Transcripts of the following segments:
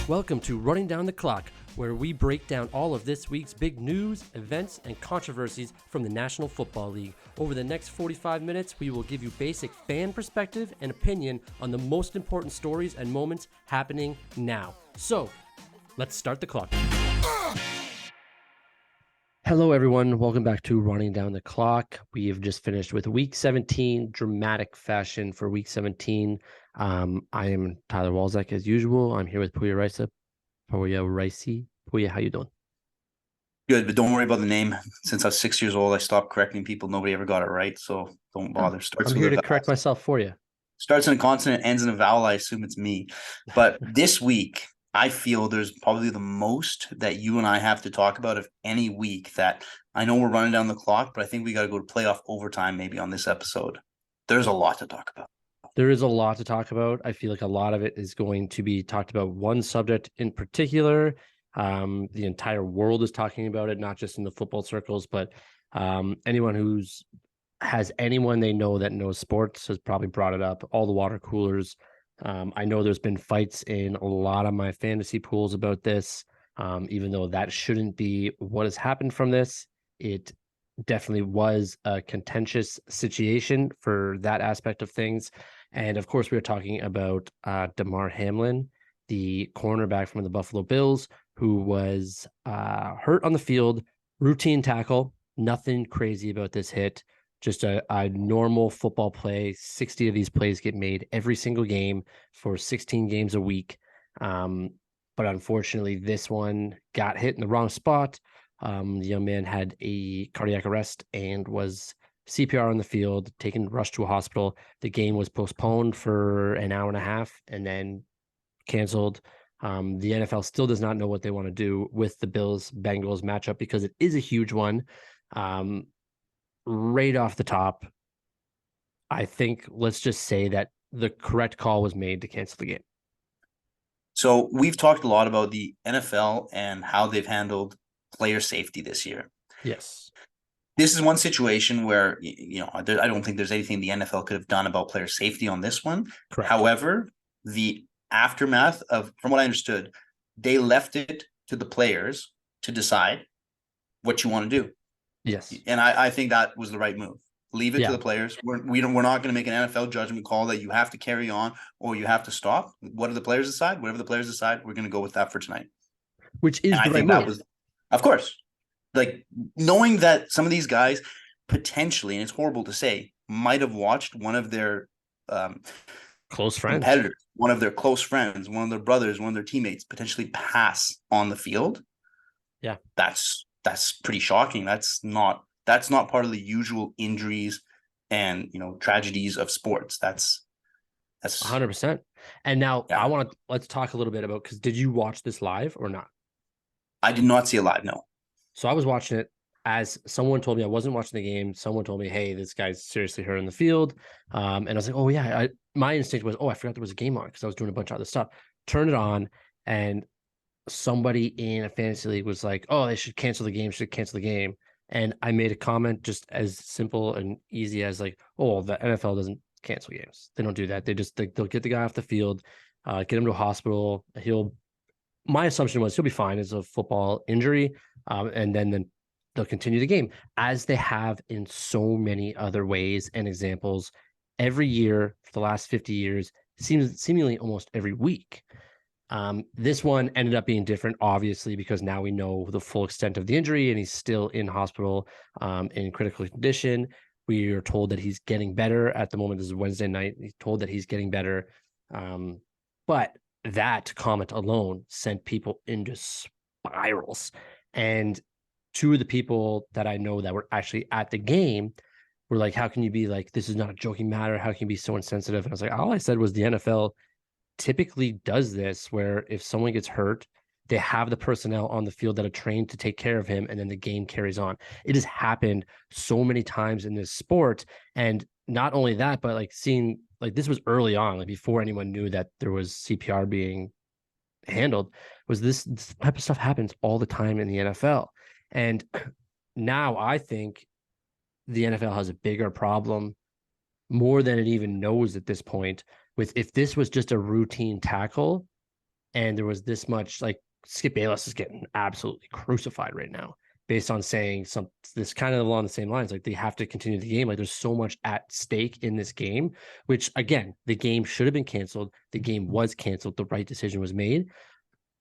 Welcome to Running Down the Clock, where we break down all of this week's big news, events, and controversies from the National Football League. Over the next 45 minutes, we will give you basic fan perspective and opinion on the most important stories and moments happening now. So, let's start the clock. Hello, everyone. Welcome back to Running Down the Clock. We have just finished with Week 17, dramatic fashion for Week 17. I am Tyler Walzak as usual. I'm here with Puya Ricey. Puya, how you doing? Good, but don't worry about the name. Since I was 6 years old, I stopped correcting people. Nobody ever got it right, so don't bother. I'm here to correct myself for you. Starts in a consonant, ends in a vowel. I assume it's me. But this week, I feel there's probably the most that you and I have to talk about of any week. That I know we're running down the clock, but I think we got to go to playoff overtime maybe on this episode. There's a lot to talk about. There is a lot to talk about. I feel like a lot of it is going to be talked about one subject in particular. The entire world is talking about it, not just in the football circles, but anyone has anyone they know that knows sports has probably brought it up. All the water coolers. I know there's been fights in a lot of my fantasy pools about this, even though that shouldn't be what has happened from this. It definitely was a contentious situation for that aspect of things. And of course, we were talking about Damar Hamlin, the cornerback from the Buffalo Bills, who was hurt on the field, routine tackle, nothing crazy about this hit, just a normal football play. 60 of these plays get made every single game for 16 games a week. But unfortunately, this one got hit in the wrong spot. The young man had a cardiac arrest and was CPR on the field, rushed to a hospital. The game was postponed for an hour and a half and then canceled. The NFL still does not know what they want to do with the Bills-Bengals matchup because it is a huge one. Right off the top, I think let's just say that the correct call was made to cancel the game. So we've talked a lot about the NFL and how they've handled player safety this year. Yes. This is one situation where, I don't think there's anything the NFL could have done about player safety on this one. Correct. However, the aftermath from what I understood, they left it to the players to decide what you want to do. Yes. And I think that was the right move. Leave it to the players. We're not going to make an NFL judgment call that you have to carry on or you have to stop. What do the players decide? Whatever the players decide, we're going to go with that for tonight. Which is the right move. Of course. Like, knowing that some of these guys potentially, and it's horrible to say, might have watched one of their close friends, competitors, one of their close friends, one of their brothers, one of their teammates potentially pass on the field. Yeah, that's pretty shocking. That's not part of the usual injuries and tragedies of sports. That's 100%. And now let's talk a little bit about, because did you watch this live or not? I did not see it live. No. So I was watching it as someone told me. I wasn't watching the game. Someone told me, hey, this guy's seriously hurt in the field. And I was like, oh yeah. My instinct was, I forgot there was a game on because I was doing a bunch of other stuff. Turn it on, and somebody in a fantasy league was like, oh, they should cancel the game. And I made a comment just as simple and easy as like, oh, the NFL doesn't cancel games. They don't do that. They'll get the guy off the field, get him to a hospital. My assumption was he'll be fine. It's a football injury. And then they'll continue the game, as they have in so many other ways and examples every year for the last 50 years, seemingly almost every week. This one ended up being different, obviously, because now we know the full extent of the injury and he's still in hospital in critical condition. We are told that he's getting better at the moment. This is Wednesday night. He's told that he's getting better. But that comment alone sent people into spirals. And two of the people that I know that were actually at the game were like, how can you be like, this is not a joking matter? How can you be so insensitive? And I was like, all I said was the NFL typically does this, where if someone gets hurt, they have the personnel on the field that are trained to take care of him, and then the game carries on. It has happened so many times in this sport. And not only that, but like seeing, like, this was early on, like before anyone knew that there was CPR being handled, was this type of stuff happens all the time in the NFL. And now I think the NFL has a bigger problem, more than it even knows at this point, with if this was just a routine tackle and there was this much like Skip Bayless is getting absolutely crucified right now based on saying some this kind of along the same lines. Like they have to continue the game. Like there's so much at stake in this game, which again, the game should have been canceled. The game was canceled. The right decision was made.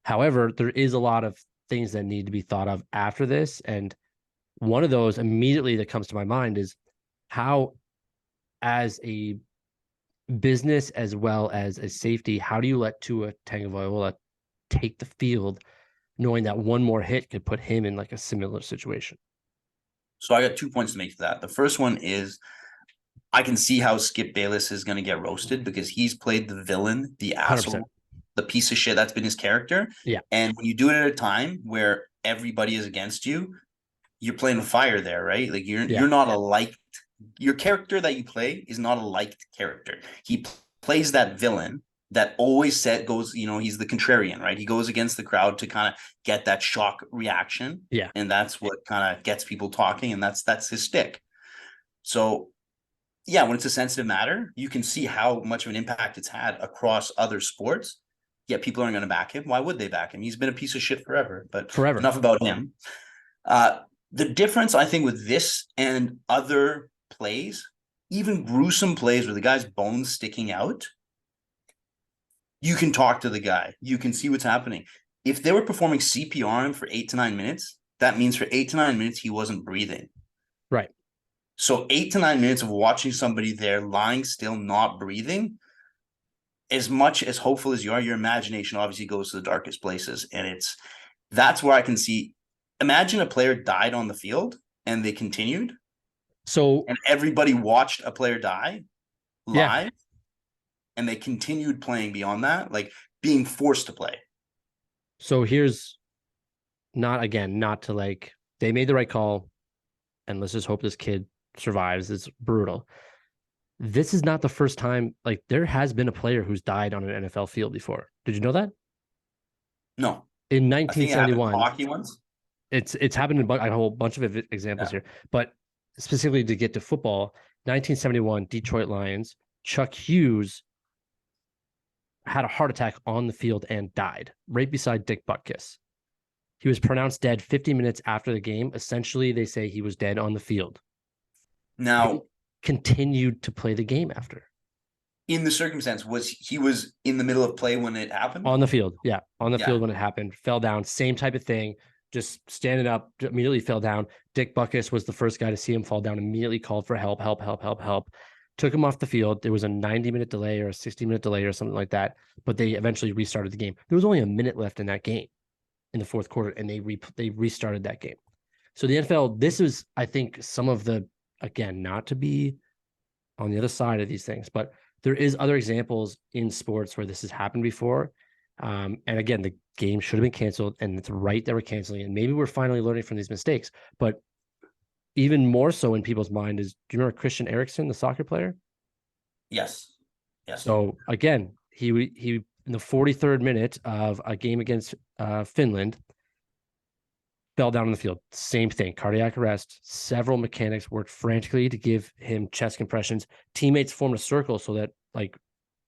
However, there is a lot of things that need to be thought of after this. And one of those immediately that comes to my mind is how, as a business as well as a safety, how do you let Tua Tagovailoa take the field, knowing that one more hit could put him in like a similar situation? So I got 2 points to make to that. The first one is I can see how Skip Bayless is going to get roasted because he's played the villain, the 100%. asshole, the piece of shit. That's been his character. Yeah. And when you do it at a time where everybody is against you, you're playing with fire there, right? Like Yeah. you're not a liked. Your character that you play is not a liked character. He plays that villain that always goes, he's the contrarian, right? He goes against the crowd to kind of get that shock reaction. Yeah. And that's what kind of gets people talking, and that's his stick. So yeah, when it's a sensitive matter, you can see how much of an impact it's had across other sports. Yet people aren't going to back him. Why would they back him? He's been a piece of shit forever. But Forever. enough about him. The difference, I think, with this and other plays, even gruesome plays where the guy's bones sticking out, you can talk to the guy. You can see what's happening. If they were performing CPR on him for 8 to 9 minutes, that means for 8 to 9 minutes, he wasn't breathing. Right. So 8 to 9 minutes of watching somebody there lying still, not breathing, as much as hopeful as you are, your imagination obviously goes to the darkest places. And that's where I can see, imagine a player died on the field and they continued. So, and everybody watched a player die live, yeah. and they continued playing beyond that, like being forced to play. So here's not to like, they made the right call, and let's just hope this kid survives. It's brutal. This is not the first time. Like there has been a player who's died on an NFL field before. Did you know that? No, In I think it happened 1971, hockey ones. it's happened in a whole bunch of examples here, but specifically to get to football, 1971 Detroit Lions, Chuck Hughes had a heart attack on the field and died right beside Dick Butkus. He was pronounced dead 50 minutes after the game. Essentially, they say he was dead on the field. Now, continued to play the game after. In the circumstance, he was in the middle of play when it happened? On the field, yeah. On the field when it happened. Fell down, same type of thing. Just standing up, immediately fell down. Dick Butkus was the first guy to see him fall down, immediately called for help. Took him off the field. There was a 90-minute delay or a 60-minute delay or something like that, but they eventually restarted the game. There was only a minute left in that game in the fourth quarter, and they restarted that game. So the NFL, this is, I think, some of the, again, not to be on the other side of these things, but there is other examples in sports where this has happened before. And again, the game should have been canceled, and it's right that we're canceling it. And maybe we're finally learning from these mistakes. But even more so in people's mind is, do you remember Christian Eriksen, the soccer player? Yes. So again, he in the 43rd minute of a game against Finland, fell down on the field. Same thing, cardiac arrest. Several mechanics worked frantically to give him chest compressions. Teammates formed a circle so that like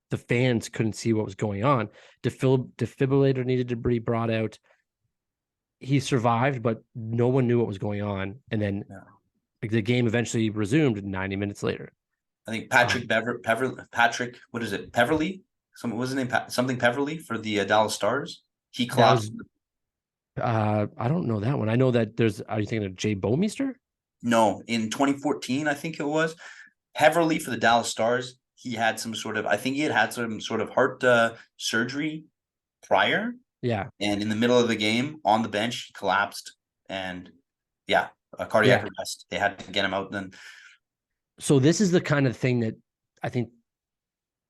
the fans couldn't see what was going on. Defibrillator needed to be brought out. He survived, but no one knew what was going on. And then the game eventually resumed 90 minutes later. I think Patrick what is it? Peverly? What was his name? Something Peverly for the Dallas Stars. He collapsed. I don't know that one. I know that are you thinking of Jay Bomeister? No, in 2014, I think it was. Heverly for the Dallas Stars. He had some sort of heart surgery prior. Yeah. And in the middle of the game on the bench, he collapsed, and a cardiac arrest. They had to get him out then. So this is the kind of thing that I think,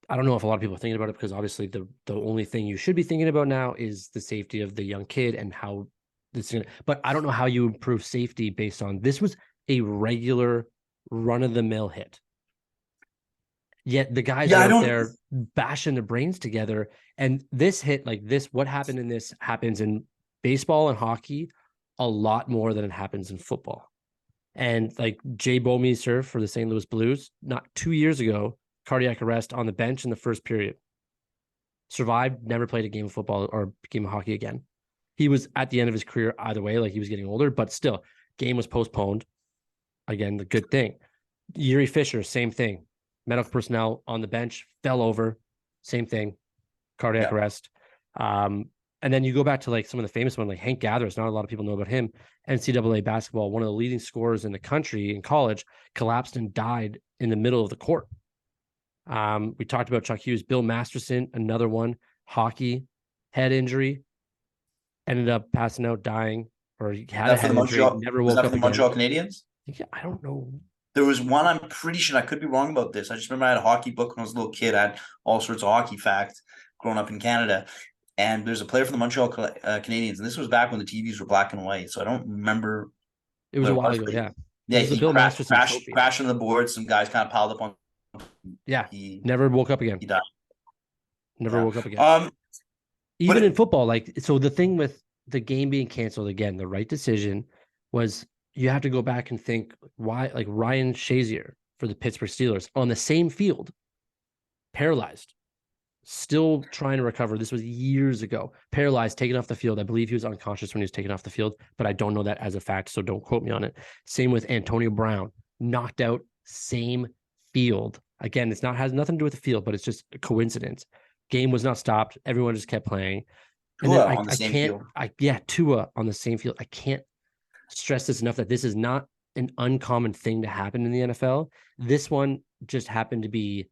I don't know if a lot of people are thinking about it, because obviously the only thing you should be thinking about now is the safety of the young kid and how this is going to, but I don't know how you improve safety based on, this was a regular run-of-the-mill hit. Yet the guys are out there bashing their brains together. And this hit, like this, what happened in this happens in baseball and hockey a lot more than it happens in football. And like Jay Bomeister for the St. Louis Blues, not 2 years ago, cardiac arrest on the bench in the first period. survived, never played a game of football or game of hockey again. He was at the end of his career either way, like he was getting older, but still, game was postponed. Again, the good thing. Yuri Fisher, same thing. Medical personnel on the bench, fell over, same thing, cardiac Yeah. arrest. And then you go back to like some of the famous ones, like Hank Gathers. Not a lot of people know about him. NCAA basketball, one of the leading scorers in the country in college, collapsed and died in the middle of the court. We talked about Chuck Hughes, Bill Masterson, another one, hockey, head injury, ended up passing out, dying, or he had a That for head the injury, Montreal never was woke that for up the again. Montreal Canadiens? Yeah, I don't know. There was one, I'm pretty sure, I could be wrong about this. I just remember I had a hockey book when I was a little kid. I had all sorts of hockey facts growing up in Canada. And there's a player for the Montreal Canadiens, and this was back when the TVs were black and white. So I don't remember It was what a it while was. ago. But Yeah, yeah, this is the he Bill Masterson trophy. crashed on the board. Some guys kind of piled up on. Yeah, He never woke up again. he died. Never Yeah. woke up again. But Even in football, like so, the thing with the game being canceled again, the right decision was you have to go back and think why, like Ryan Shazier for the Pittsburgh Steelers on the same field, paralyzed, still trying to recover. This was years ago. Paralyzed, taken off the field. I believe he was unconscious when he was taken off the field, but I don't know that as a fact, so don't quote me on it. Same with Antonio Brown, knocked out, same field. Again, it's not has nothing to do with the field, but it's just a coincidence. Game was not stopped. Everyone just kept playing. And then Tua on the I same can't, field. Tua on the same field. I can't stress this enough that this is not an uncommon thing to happen in the NFL. This one just happened to be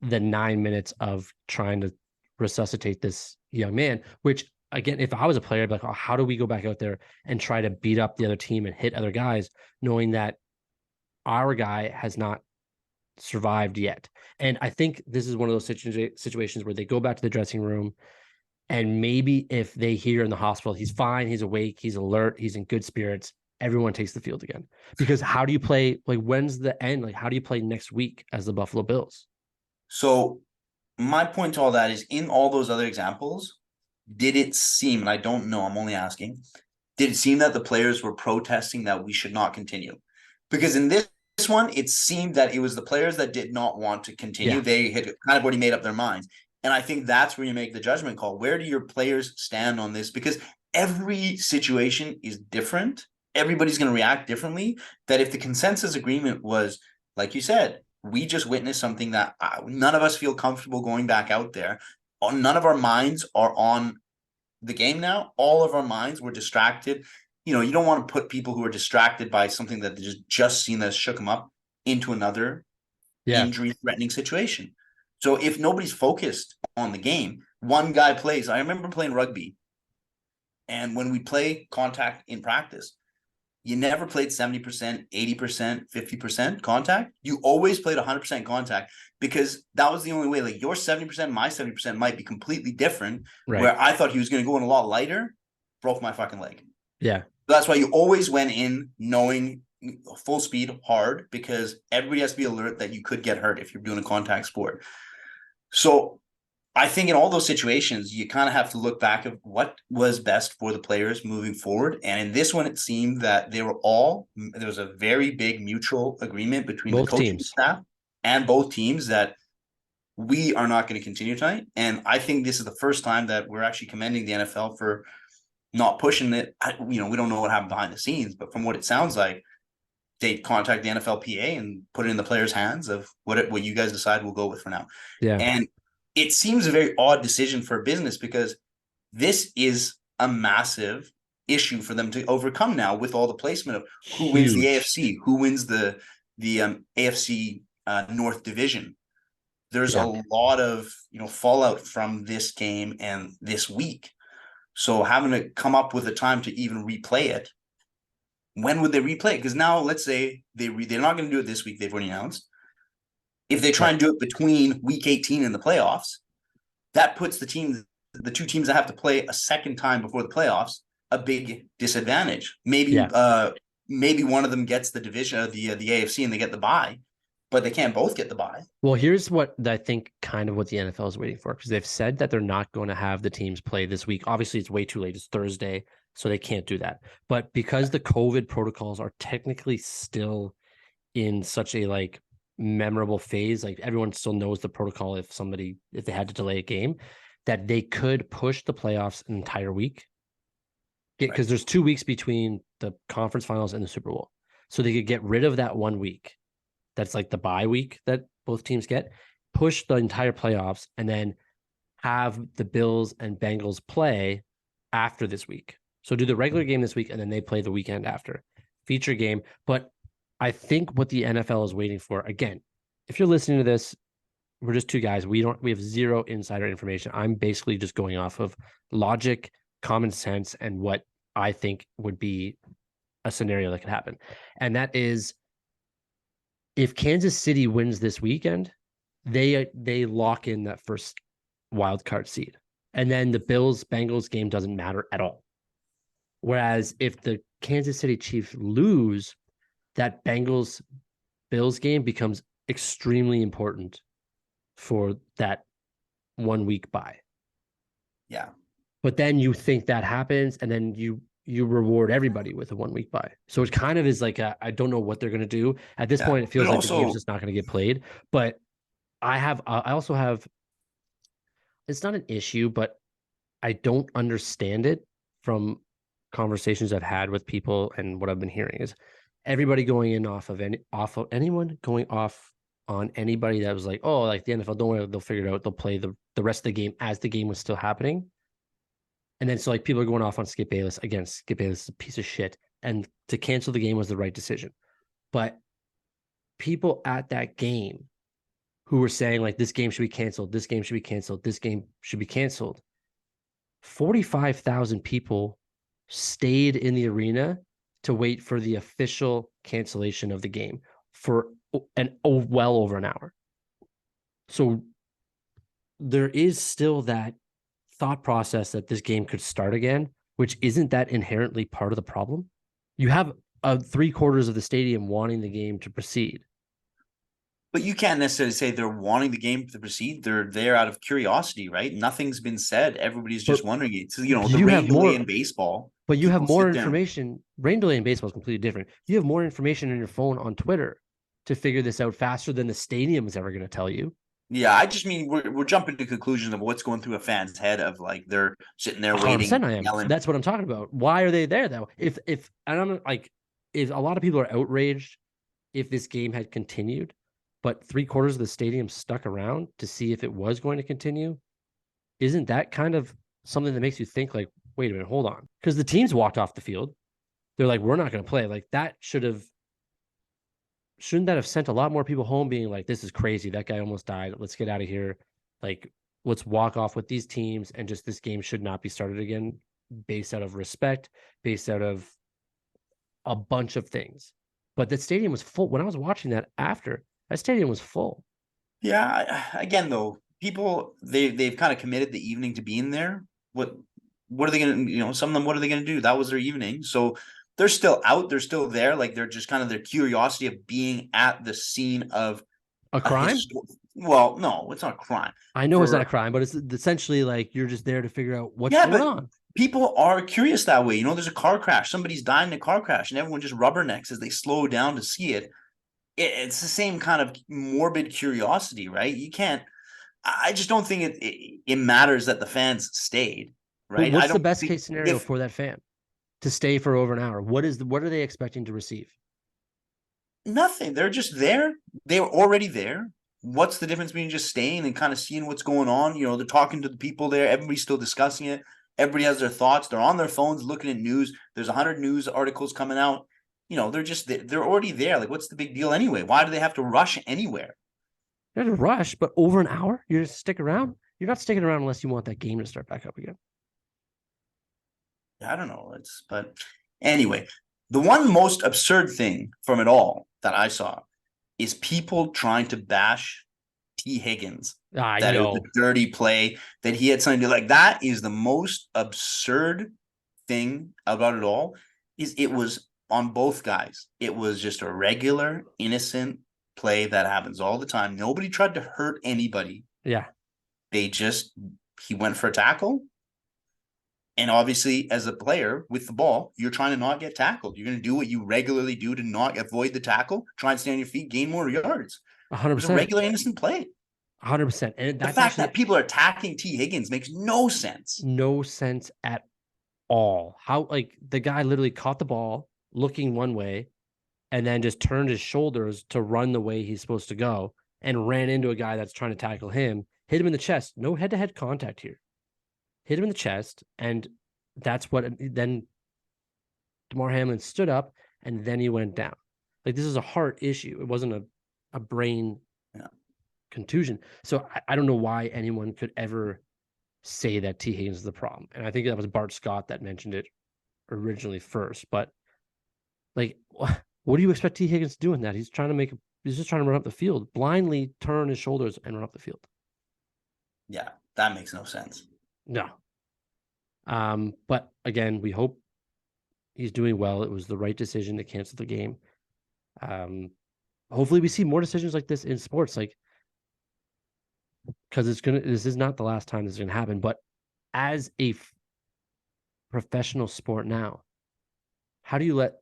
the 9 minutes of trying to resuscitate this young man, which again, if I was a player, I'd be like, oh, how do we go back out there and try to beat up the other team and hit other guys, knowing that our guy has not survived yet? And I think this is one of those situations where they go back to the dressing room. And maybe if they hear in the hospital, he's fine, he's awake, he's alert, he's in good spirits, everyone takes the field again. Because how do you play? Like, when's the end? Like, how do you play next week as the Buffalo Bills? So my point to all that is, in all those other examples, did it seem, and I don't know, I'm only asking, did it seem that the players were protesting that we should not continue? Because in this one, it seemed that it was the players that did not want to continue. Yeah. They had kind of already made up their minds. And I think that's where you make the judgment call. Where do your players stand on this? Because every situation is different. Everybody's going to react differently. That if the consensus agreement was, like you said, we just witnessed something that none of us feel comfortable going back out there. None of our minds are on the game now. All of our minds were distracted. You know, you don't want to put people who are distracted by something that they just seen that shook them up into another injury-threatening situation. So if nobody's focused on the game, one guy plays. I remember playing rugby, and when we play contact in practice, you never played 70%, 80%, 50% contact. You always played 100% contact, because that was the only way. Like, your 70%, my 70% might be completely different. Right. Where I thought he was going to go in a lot lighter, broke my fucking leg. Yeah. So that's why you always went in knowing full speed, hard, because everybody has to be alert that you could get hurt if you're doing a contact sport. So I think in all those situations, you kind of have to look back at what was best for the players moving forward. And in this one, it seemed that there was a very big mutual agreement between Both the coaching teams. staff and both teams that we are not going to continue tonight. And I think this is the first time that we're actually commending the NFL for not pushing it. We don't know what happened behind the scenes, but from what it sounds like, they contact the NFLPA and put it in the players' hands of what you guys decide we'll go with for now. Yeah. And it seems a very odd decision for a business, because this is a massive issue for them to overcome now, with all the placement of who wins the AFC, who wins the AFC North Division. There's a lot of fallout from this game and this week. So having to come up with a time to even replay it. When would they replay it? Because now, let's say they're not going to do it this week. They've already announced. If they try and do it between week 18 and the playoffs, that puts the two teams that have to play a second time before the playoffs, a big disadvantage. Maybe one of them gets the division, the AFC, and they get the bye, but they can't both get the bye. Well, here's what I think kind of what the NFL is waiting for, because they've said that they're not going to have the teams play this week. Obviously, it's way too late. It's Thursday, so they can't do that. But because the COVID protocols are technically still in such a memorable phase, like everyone still knows the protocol if they had to delay a game, that they could push the playoffs an entire week. Because Right. there's 2 weeks between the conference finals and the Super Bowl. So they could get rid of that 1 week. That's like the bye week that both teams get, push the entire playoffs, and then have the Bills and Bengals play after this week. So do the regular game this week, and then they play the weekend after. Feature game. But I think what the NFL is waiting for, again, if you're listening to this, we're just two guys. We have zero insider information. I'm basically just going off of logic, common sense, and what I think would be a scenario that could happen. And that is, if Kansas City wins this weekend, they lock in that first wild card seed. And then the Bills Bengals game doesn't matter at all. Whereas if the Kansas City Chiefs lose, that Bengals Bills game becomes extremely important for that 1 week bye. Yeah. But then you think that happens, and then you reward everybody with a 1 week bye. So it kind of is like I don't know what they're going to do at this point. It feels like the game's just not going to get played. But I also have, it's not an issue, but I don't understand it from conversations I've had with people, and what I've been hearing is everybody going in off of anyone going off on anybody that was like, oh, like the NFL, don't worry, they'll figure it out. They'll play the rest of the game as the game was still happening. And then so like people are going off on Skip Bayless. Again, Skip Bayless is a piece of shit. And to cancel the game was the right decision. But people at that game who were saying like this game should be canceled, this game should be canceled, this game should be canceled. 45,000 people stayed in the arena to wait for the official cancellation of the game for well over an hour. So there is still that thought process that this game could start again, which isn't that inherently part of the problem. You have 3/4 of the stadium wanting the game to proceed. But you can't necessarily say they're wanting the game to proceed. They're there out of curiosity, right? Nothing's been said. Everybody's just wondering. It's, the rain delay in baseball. But you have more information. Rain delay in baseball is completely different. You have more information in your phone on Twitter to figure this out faster than the stadium is ever going to tell you. Yeah, I just mean we're jumping to conclusions of what's going through a fan's head of like they're sitting there waiting. I am. Yelling. That's what I'm talking about. Why are they there though? If and I'm like, if a lot of people are outraged if this game had continued, but 3/4 of the stadium stuck around to see if it was going to continue, isn't that kind of something that makes you think like, wait a minute, hold on? Because the teams walked off the field. They're like, we're not going to play. Like that shouldn't that have sent a lot more people home being like, this is crazy. That guy almost died. Let's get out of here. Like, let's walk off with these teams, and just this game should not be started again based out of respect, based out of a bunch of things. But the stadium was full. When I was watching that stadium was full. Yeah. Again, though, people, they've kind of committed the evening to being there. What are they going to, some of them, what are they going to do? That was their evening. So they're still out. They're still there. Like they're just kind of their curiosity of being at the scene of a crime. Well, no, it's not a crime. I know it's not a crime, but it's essentially like you're just there to figure out what's going on. People are curious that way. There's a car crash. Somebody's dying in a car crash, and everyone just rubbernecks as they slow down to see it. It's the same kind of morbid curiosity, right? You can't. I just don't think it matters that the fans stayed, right? But what's the best case scenario for that fan to stay for over an hour? What are they expecting to receive? Nothing. They're just there. They were already there. What's the difference between just staying and kind of seeing what's going on? They're talking to the people there. Everybody's still discussing it. Everybody has their thoughts. They're on their phones looking at news. There's 100 news articles coming out. They're already there. Like, what's the big deal anyway? Why do they have to rush anywhere? There's a rush, but over an hour, you're just stick around. You're not sticking around unless you want that game to start back up again. I don't know. But anyway, the one most absurd thing from it all that I saw is people trying to bash T. Higgins. I know. It was a dirty play, that he had something to do. Like, that is the most absurd thing about it all. It was on both guys. It was just a regular, innocent play that happens all the time. Nobody tried to hurt anybody. Yeah. He went for a tackle. And obviously, as a player with the ball, you're trying to not get tackled. You're going to do what you regularly do to not avoid the tackle, try and stay on your feet, gain more yards. 100%. It was a regular innocent play. 100%. And The that's fact actually that people are attacking T. Higgins makes no sense. no sense at all. How, like, the guy literally caught the ball looking one way and then just turned his shoulders to run the way he's supposed to go and ran into a guy that's trying to tackle him, hit him in the chest. No head to head contact here. Hit him in the chest. And that's what then DeMar Hamlin stood up and then he went down. Like, this is a heart issue. It wasn't a brain contusion. So I don't know why anyone could ever say that T. Higgins is the problem. And I think that was Bart Scott that mentioned it originally first. But like, what do you expect T. Higgins to do in that? He's just trying to run up the field, blindly turn his shoulders and run up the field. Yeah, that makes no sense. No. But again, we hope he's doing well. It was the right decision to cancel the game. Hopefully we see more decisions like this in sports, like, because this is not the last time this is gonna happen. But as a professional sport now, how do you let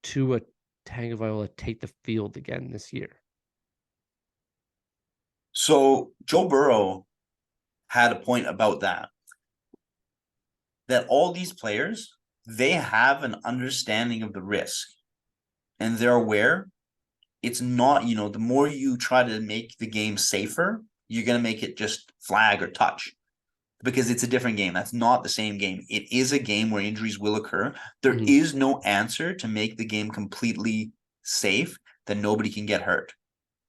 Tua Tagovailoa take the field again this year? So Joe Burrow had a point about that all these players, they have an understanding of the risk and they're aware it's not, the more you try to make the game safer, you're going to make it just flag or touch because it's a different game. That's not the same game. It is a game where injuries will occur. There is no answer to make the game completely safe that nobody can get hurt.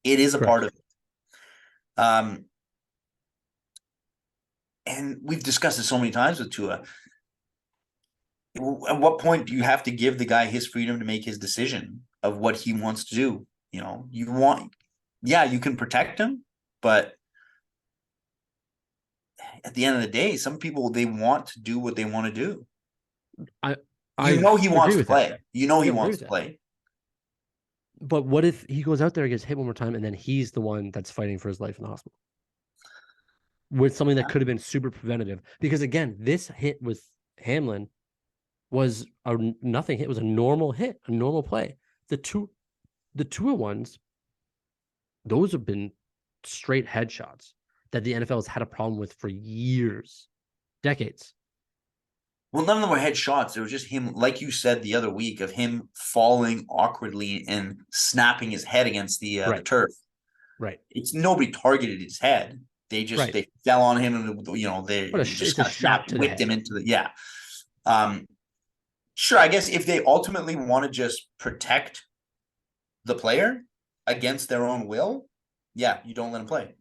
It is a part of it. And we've discussed this so many times with Tua. At what point do you have to give the guy his freedom to make his decision of what he wants to do? You can protect him, but at the end of the day, some people, they want to do what they want to do. He wants to play. He wants to play. But what if he goes out there and gets hit one more time and then he's the one that's fighting for his life in the hospital? With something that could have been super preventative. Because again, this hit with Hamlin was a nothing hit. It was a normal hit, a normal play. The Tua ones, those have been straight headshots that the NFL has had a problem with for years, decades. Well, none of them were headshots. It was just him, like you said the other week, of him falling awkwardly and snapping his head against the turf. Right. It's nobody targeted his head. They just they fell on him and they just kind of whipped him into the Sure, I guess if they ultimately want to just protect the player against their own will, you don't let him play.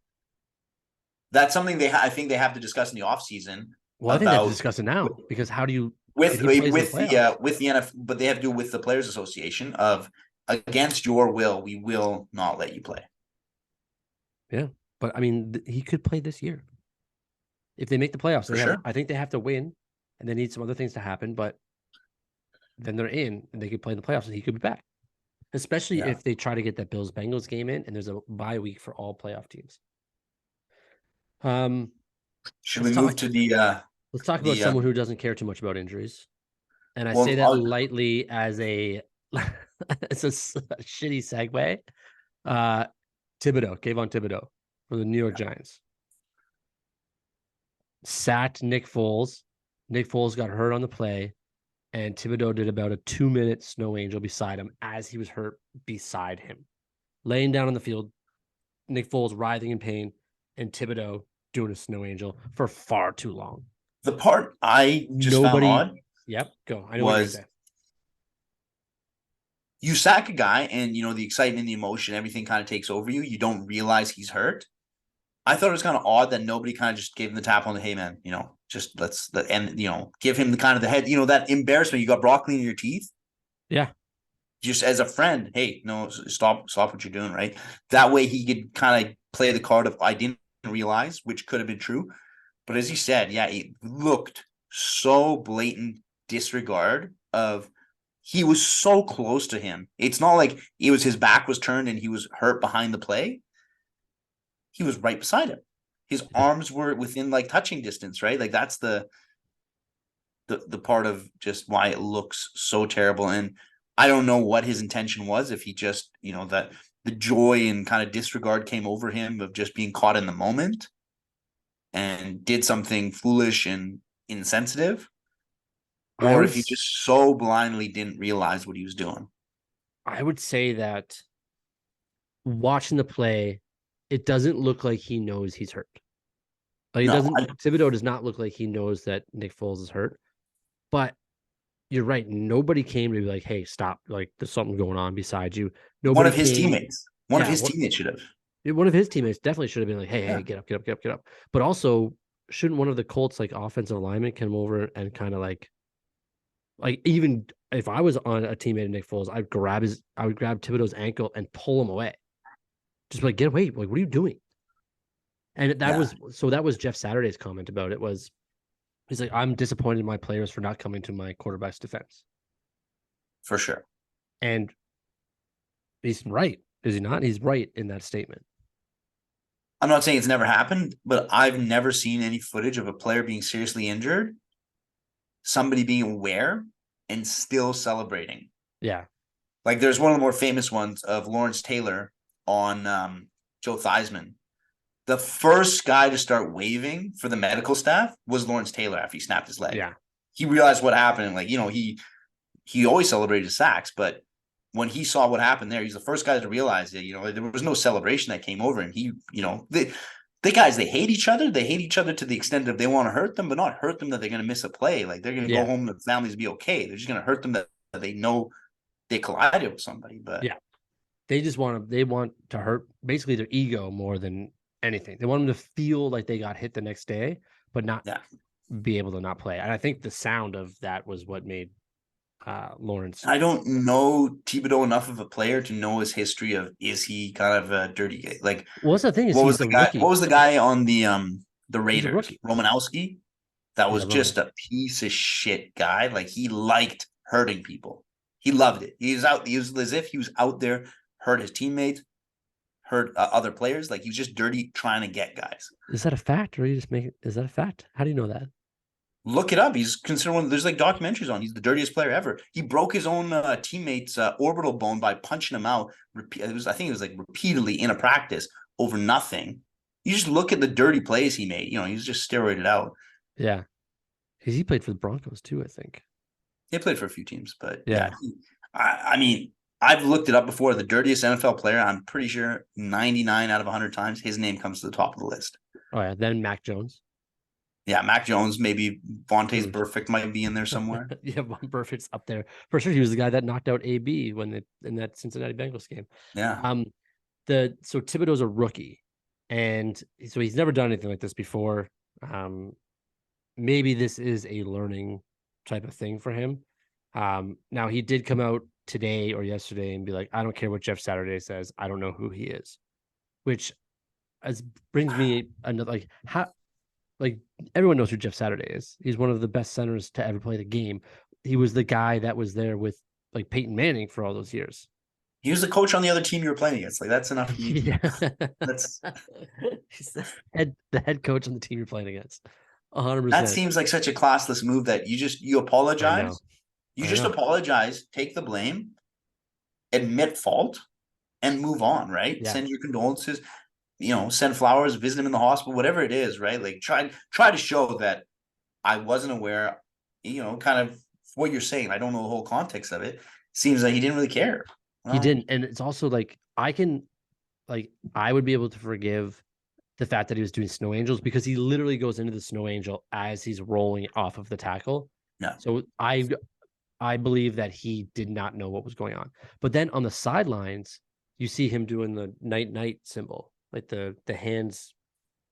That's something I think they have to discuss in the offseason. Well, I think they have to discuss it now because how do you with the NFL, but they have to do it with the Players Association of against your will, we will not let you play. Yeah, but I mean, he could play this year if they make the playoffs. I think they have to win, and they need some other things to happen. But then they're in, and they could play in the playoffs, and he could be back. Especially if they try to get that Bills-Bengals game in, and there's a bye week for all playoff teams. Should we move to the? Let's talk about someone who doesn't care too much about injuries, and I say that lightly as a it's a shitty segue. Kayvon Thibodeau for the New York Giants sacked Nick Foles. Nick Foles got hurt on the play, and Thibodeau did about a 2-minute snow angel beside him as he was hurt beside him, laying down on the field. Nick Foles writhing in pain, and Thibodeau doing a snow angel for far too long. The part I just found odd. Yep, go. I know what you're saying. You sack a guy, and the excitement, the emotion, everything kind of takes over you. You don't realize he's hurt. I thought it was kind of odd that nobody kind of just gave him the tap on the, hey man, just give him the kind of the head, that embarrassment. You got broccoli in your teeth. Yeah. Just as a friend, hey, no, stop what you're doing, right? That way he could kind of play the card of I didn't realize, which could have been true. But as you said, it looked so blatant disregard of he was so close to him. It's not like it was his back was turned and he was hurt behind the play. He was right beside him. His arms were within touching distance, right? Like that's the part of just why it looks so terrible. And I don't know what his intention was. If he just, that the joy and kind of disregard came over him of just being caught in the moment and did something foolish and insensitive, I or would if he just so blindly didn't realize what he was doing. I would say that watching the play, it doesn't look like he knows he's hurt. Like it No, doesn't Thibodeau does not look like he knows that Nick Foles is hurt. But you're right. Nobody came to be like, hey, stop. Like there's something going on beside you. one Nobody of his came. teammates, one of Yeah, his teammates should have. one of his teammates definitely should have been like, hey, Yeah. hey, get up, get up, get up, get up. But also, shouldn't one of the Colts like offensive linemen come over and kind of like even if I was on a teammate of Nick Foles, I would grab Thibodeau's ankle and pull him away. Just like, get away. Like, what are you doing? And Yeah, that was Jeff Saturday's comment about it was he's like, I'm disappointed in my players for not coming to my quarterback's defense. for sure. And he's right. Is he not? He's right in that statement. I'm not saying it's never happened, but I've never seen any footage of a player being seriously injured, somebody being aware and still celebrating. Yeah. Like there's one of the more famous ones of Lawrence Taylor on Joe Theismann. The first guy to start waving for the medical staff was Lawrence Taylor after he snapped his leg. Yeah. He realized what happened. And like, he always celebrated sacks, but when he saw what happened there, he's the first guy to realize that, there was no celebration that came over him. He, the guys, they hate each other. They hate each other to the extent that they want to hurt them, but not hurt them that they're going to miss a play. Like they're going to go home and the families be okay. They're just going to hurt them that they know they collided with somebody. But yeah, they want to hurt basically their ego more than anything. They want them to feel like they got hit the next day, but not be able to not play. And I think the sound of that was what made Lawrence. I don't know Thibodeau enough of a player to know his history of is he kind of a dirty guy? Like, well, that's the thing is what was he's the a guy? rookie. What was the guy on the Raiders? Rookie. Romanowski. That was just a piece of shit guy. Like he liked hurting people. He loved it. He was as if he was out there, hurt his teammates, hurt other players. Like he was just dirty trying to get guys. Is that a fact, or are you just making? Is that a fact? How do you know that? Look it up. He's considered one. There's like documentaries on. He's the dirtiest player ever. He broke his own teammate's orbital bone by punching him out. I think it was like repeatedly in a practice over nothing. You just look at the dirty plays he made. He was just steroided out. Yeah, he played for the Broncos too, I think. He played for a few teams, but yeah. I mean, I've looked it up before. The dirtiest NFL player, I'm pretty sure 99 out of 100 times, his name comes to the top of the list. Oh yeah, then Mac Jones. Yeah, Mac Jones, maybe Vontaze Burfict might be in there somewhere. Yeah, Von Burfict's up there for sure. He was the guy that knocked out AB in that Cincinnati Bengals game. Yeah. So Thibodeau's a rookie, and so he's never done anything like this before. Maybe this is a learning type of thing for him. Now he did come out today or yesterday and be like, I don't care what Jeff Saturday says. I don't know who he is, which brings me another like everyone knows who Jeff Saturday is. He's one of the best centers to ever play the game. He was the guy that was there with like Peyton Manning for all those years. He was the coach on the other team you were playing against. Like that's enough. Yeah. He's the head coach on the team you're playing against. 100%. That seems like such a classless move that you apologize. You just apologize, take the blame, admit fault, and move on, right? Yeah. Send your condolences, send flowers, visit him in the hospital, whatever it is, right? Like try to show that I wasn't aware, kind of what you're saying. I don't know the whole context of it. Seems like he didn't really care. Well, he didn't. And it's also like I would be able to forgive the fact that he was doing snow angels because he literally goes into the snow angel as he's rolling off of the tackle. Yeah. So I believe that he did not know what was going on. But then on the sidelines, you see him doing the night symbol, like the hands,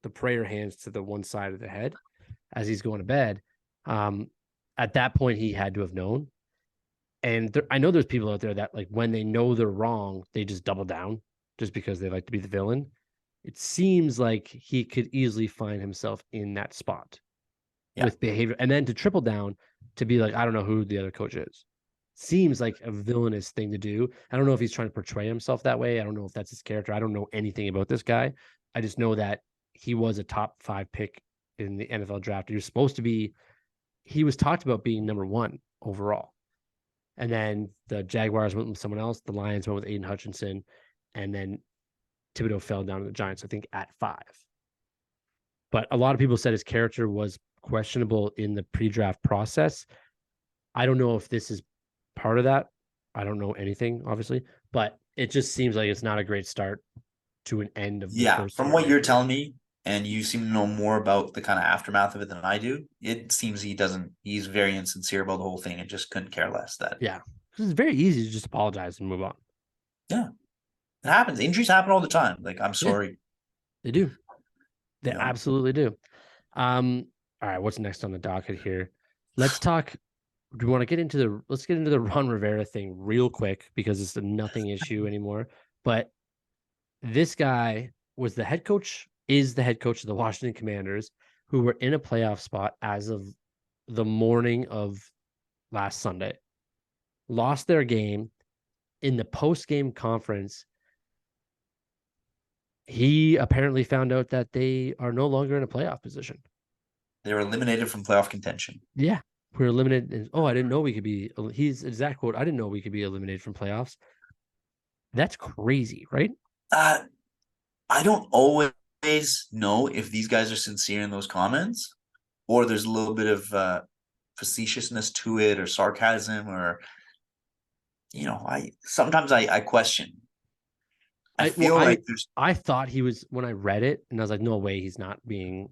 the prayer hands to the one side of the head as he's going to bed. At that point, he had to have known. And I know there's people out there that like when they know they're wrong, they just double down just because they like to be the villain. It seems like he could easily find himself in that spot with behavior. And then to triple down to be like, I don't know who the other coach is. Seems like a villainous thing to do. I don't know if he's trying to portray himself that way. I don't know if that's his character. I don't know anything about this guy. I just know that he was a top 5 pick in the NFL draft. He was talked about being number 1 overall. And then the Jaguars went with someone else. The Lions went with Aiden Hutchinson. and then Thibodeau fell down to the Giants, I think, at 5. But a lot of people said his character was questionable in the pre-draft process. I don't know if this is part of that. I don't know anything, obviously, but it just seems like it's not a great start to an end of the Yeah, first from year. what you're telling me, and you seem to know more about the kind of aftermath of it than I do, it seems he's very insincere about the whole thing and just couldn't care less that. Yeah. It's very easy to just apologize and move on. Yeah, it happens. Injuries happen all the time. Like, I'm Yeah, sorry. they do. They You know, absolutely do. All right, what's next on the docket here? Let's talk. Do we want to get into let's get into the Ron Rivera thing real quick because it's a nothing issue anymore. But this guy is the head coach of the Washington Commanders, who were in a playoff spot as of the morning of last Sunday. Lost their game in the post-game conference. He apparently found out that they are no longer in a playoff position. they were eliminated from playoff contention. Yeah, we're eliminated. Oh, I didn't know we could be. He's exact quote. I didn't know we could be eliminated from playoffs. That's crazy, right? Uh, I don't always know if these guys are sincere in those comments or there's a little bit of facetiousness to it or sarcasm or I question. I feel like there's I thought he was when I read it, and I was like, no way, he's not being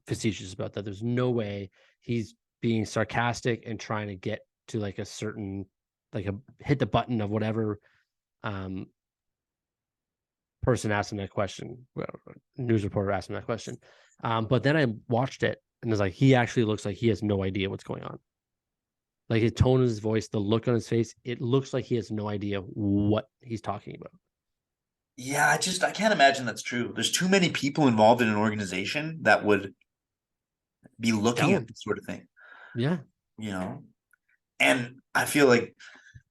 facetious about that. There's no way he's being sarcastic and trying to get to like a certain hit the button of whatever person asked him that question. Well, news reporter asked him that question. But then I watched it and was like, he actually looks like he has no idea what's going on. Like his tone of his voice, the look on his face, it looks like he has no idea what he's talking about. Yeah, I can't imagine that's true. There's too many people involved in an organization that would be looking at this sort of thing. Yeah. And I feel like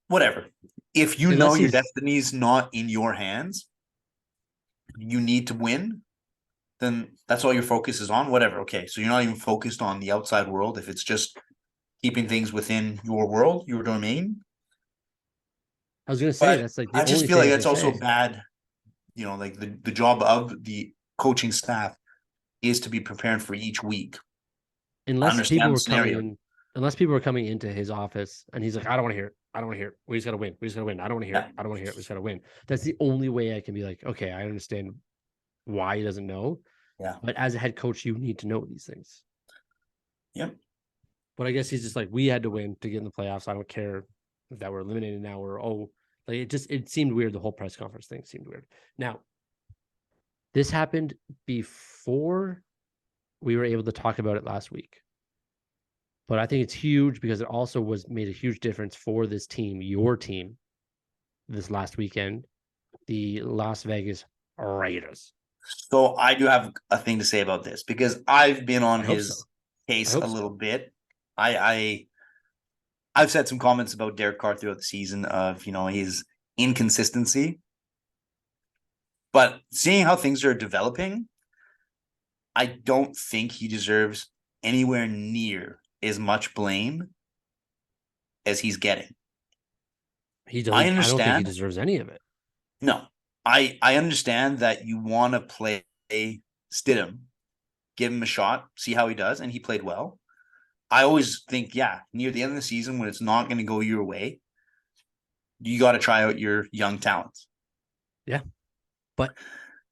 whatever. If you know your destiny's not in your hands, you need to win, then that's all your focus is on. Whatever. Okay. So you're not even focused on the outside world. If it's just keeping things within your world, your domain. I was gonna say that's like I just feel like that's also bad. Like the job of the coaching staff is to be preparing for each week. Unless people were coming into his office and he's like, I don't want to hear it. I don't want to hear it. We just gotta win. We just gotta win. I don't want to hear it. I don't want to hear it. We just gotta win. That's the only way I can be like, okay, I understand why he doesn't know. Yeah. But as a head coach, you need to know these things. Yep. But I guess he's just like, we had to win to get in the playoffs. I don't care that we're eliminated now or it seemed weird. The whole press conference thing seemed weird. Now, this happened before we were able to talk about it last week. But I think it's huge because it also made a huge difference for this team, your team, this last weekend, the Las Vegas Raiders. So I do have a thing to say about this because I've been on his case a little bit. I've said some comments about Derek Carr throughout the season of, his inconsistency. But seeing how things are developing, I don't think he deserves anywhere near as much blame as he's getting. I don't think he deserves any of it. No. I understand that you want to play Stidham, give him a shot, see how he does, and he played well. I always think, near the end of the season when it's not going to go your way, you got to try out your young talents. Yeah. But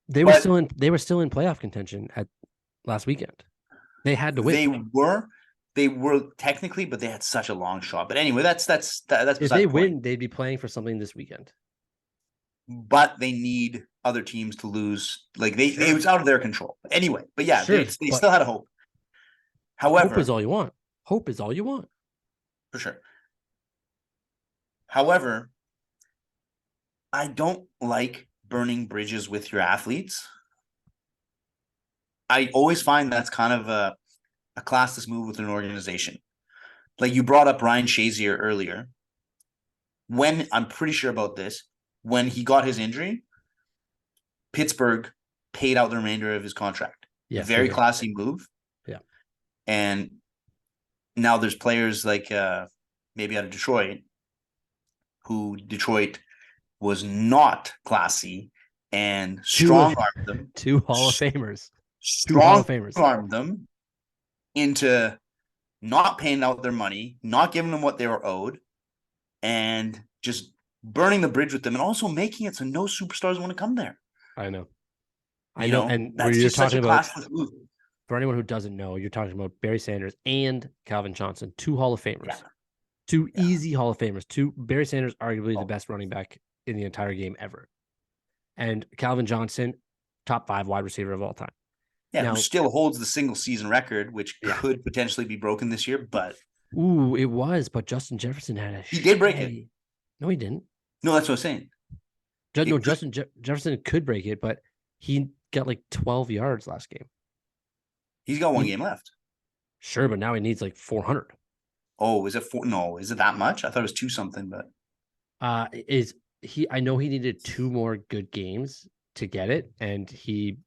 they were still in playoff contention at last weekend. They had to win. They were technically, but they had such a long shot. But anyway, that's if they win, they'd be playing for something this weekend. But they need other teams to lose. Like it was out of their control. Anyway, but they still had a hope. However, hope is all you want. Hope is all you want. For sure. However, I don't like burning bridges with your athletes. I always find that's kind of a classless move with an organization. Like you brought up Ryan Shazier earlier. I'm pretty sure about this, when he got his injury, Pittsburgh paid out the remainder of his contract. Yes, very classy move. Yeah. And now there's players like maybe out of Detroit who Detroit was not classy and Two strong armed them, two Hall of Famers. Two Hall of strong Famers. armed them into not paying out their money, not giving them what they were owed, and just burning the bridge with them, and also making it so no superstars want to come there. I know. I You know. know, And where that's you're just such talking a about, classless move. for anyone who doesn't know, you're talking about Barry Sanders and Calvin Johnson, two Hall of Famers. Yeah. Two Yeah. easy Hall of Famers. Two Barry Sanders, arguably the Oh. best running back in the entire game ever. And Calvin Johnson, top 5 wide receiver of all time. Yeah, Now, who still holds the single season record, which yeah. could potentially be broken this year, but Ooh, it was, but Justin Jefferson had a he did break it. No, he didn't. No, that's what I'm saying. No, Justin Jefferson could break it, but he got like 12 yards last game. He's got one game left. Sure, but now he needs like 400. Oh, is it 4? No, is it that much? I thought it was 2 something, but I know he needed 2 more good games to get it, and he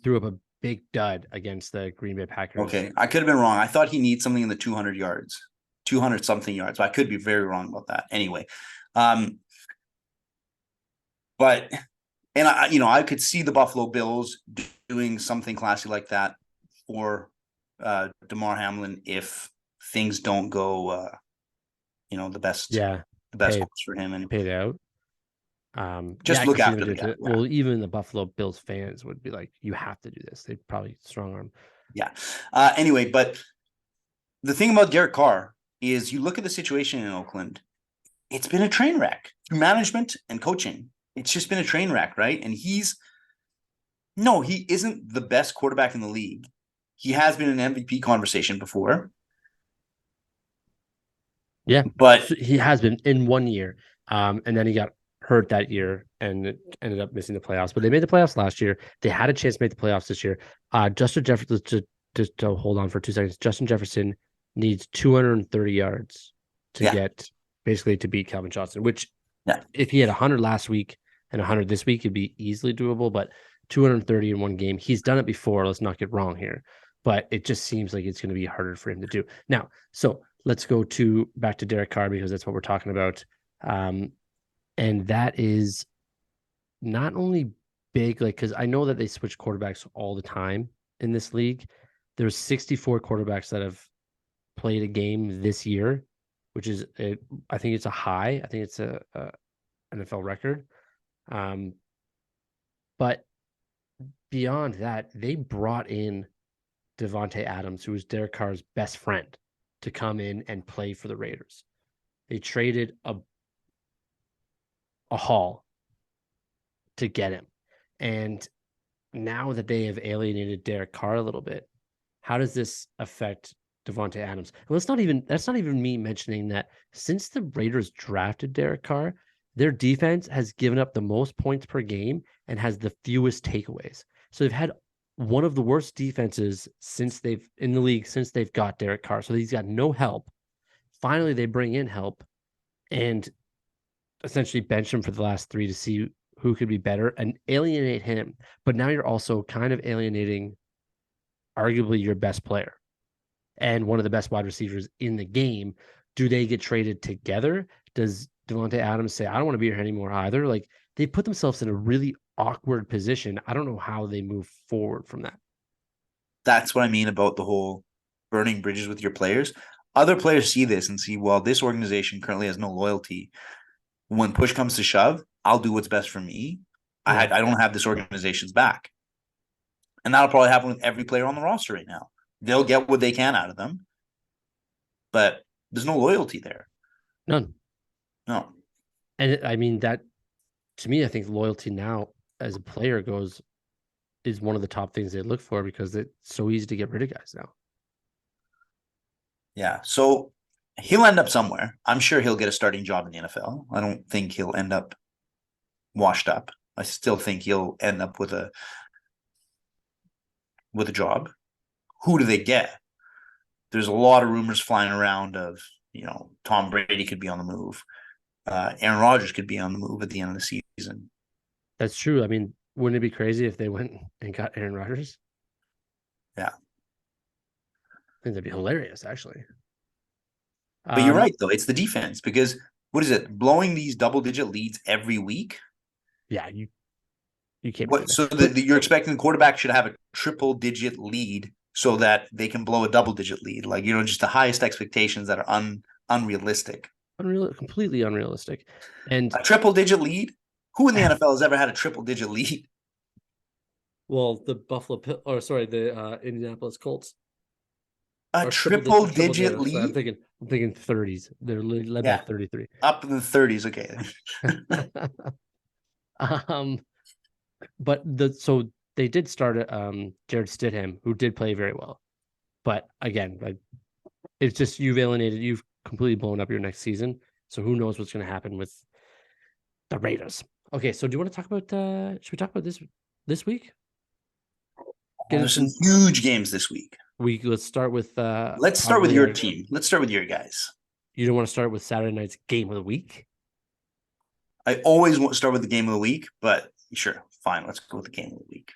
threw up a big dud against the Green Bay Packers. okay. I could have been wrong. I thought he needs something in the 200 yards, 200 something yards, but I could be very wrong about that. Anyway, but and I could see the Buffalo Bills doing something classy like that for DeMar Hamlin if things don't go the best course for him and paid out. Just look after the guy. Well, even the Buffalo Bills fans would be like, you have to do this. They'd probably strong arm. Yeah. Anyway, but the thing about Derek Carr is you look at the situation in Oakland, it's been a train wreck through management and coaching. It's just been a train wreck, right? And he isn't the best quarterback in the league. He has been in an MVP conversation before. Yeah, but he has been in 1 year. And then he got hurt that year and ended up missing the playoffs. But they made the playoffs last year. They had a chance to make the playoffs this year. Justin Jefferson, just to hold on for 2 seconds. Justin Jefferson needs 230 yards to get basically to beat Calvin Johnson, which if he had 100 last week and 100 this week, it'd be easily doable. But 230 in one game, he's done it before. Let's not get wrong here. But it just seems like it's going to be harder for him to do. Now, so let's go back to Derek Carr because that's what we're talking about. And that is not only big, like, because I know that they switch quarterbacks all the time in this league. There's 64 quarterbacks that have played a game this year, which is, I think it's a high. I think it's a NFL record. But beyond that, they brought in Davante Adams, who was Derek Carr's best friend, to come in and play for the Raiders. They traded a haul to get him. And now that they have alienated Derek Carr a little bit, how does this affect Davante Adams? Well, that's not even me mentioning that since the Raiders drafted Derek Carr, their defense has given up the most points per game and has the fewest takeaways. So they've had one of the worst defenses since they've got Derek Carr. So he's got no help. Finally, they bring in help and essentially bench him for the last 3 to see who could be better and alienate him. But now you're also kind of alienating arguably your best player and one of the best wide receivers in the game. Do they get traded together? Does Davante Adams say, I don't want to be here anymore either? Like, they put themselves in a really awkward position. I don't know how they move forward from that. That's what I mean about the whole burning bridges with your players. Other players see this and see, well, this organization currently has no loyalty. When push comes to shove, I'll do what's best for me. Yeah. I don't have this organization's back. And that'll probably happen with every player on the roster right now. They'll get what they can out of them, but there's no loyalty there. None. No. And I mean, that, to me, I think loyalty now as a player is one of the top things they look for because it's so easy to get rid of guys now. Yeah. So he'll end up somewhere. I'm sure he'll get a starting job in the NFL. I don't think he'll end up washed up. I still think he'll end up with a job. Who do they get? There's a lot of rumors flying around of, Tom Brady could be on the move. Aaron Rodgers could be on the move at the end of the season. That's true. I mean, wouldn't it be crazy if they went and got Aaron Rodgers? Yeah. I think that'd be hilarious, actually. But you're right, though. It's the defense because what is it? Blowing these double-digit leads every week. Yeah, you can't be doing What? that. So But you're expecting the quarterback should have a triple-digit lead so that they can blow a double-digit lead, like just the highest expectations that are unrealistic. completely unrealistic. And A triple-digit lead. Who in the NFL has ever had a triple-digit lead? well, the the Indianapolis Colts A are triple triple-digit digits. So lead? I'm thinking 30s. They're led by Yeah, 33. up in the 30s. Okay. um, but they did start Jared Stidham, who did play very well. But again, like it's just you've completely blown up your next season. So who knows what's going to happen with the Raiders? Okay, so do you want to talk about? Should we talk about this week? Get in There's some some huge games this week. Let's start with Let's start with probably your our. team. Let's start with your guys. You don't want to start with Saturday night's game of the week? I always want to start with the game of the week, but sure, fine. Let's go with the game of the week.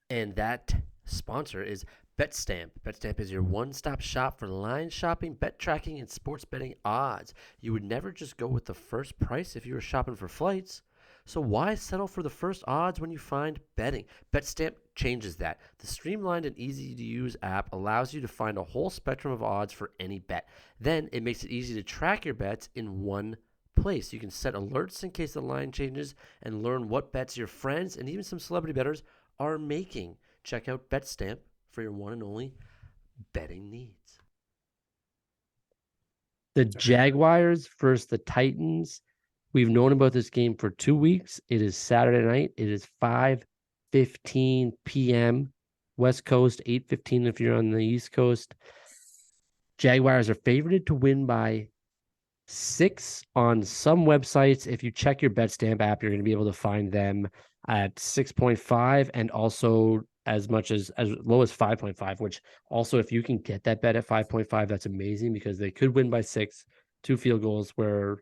And that sponsor is BetStamp. BetStamp is your one-stop shop for line shopping, bet tracking, and sports betting odds. You would never just go with the first price if you were shopping for flights. So why settle for the first odds when you find betting? BetStamp changes that. The streamlined and easy-to-use app allows you to find a whole spectrum of odds for any bet. Then it makes it easy to track your bets in one place. You can set alerts in case the line changes and learn what bets your friends and even some celebrity bettors are making. Check out BetStamp for your one and only betting needs. The Jaguars versus the Titans. We've known about this game for 2 weeks. It is Saturday night. It is 5:15 p.m. West Coast, 8:15 if you're on the East Coast. Jaguars are favored to win by 6 on some websites. If you check your BetStamp app, you're going to be able to find them at 6.5 and also as much as low as 5.5, which also if you can get that bet at 5.5, that's amazing because they could win by 6, 2 field goals where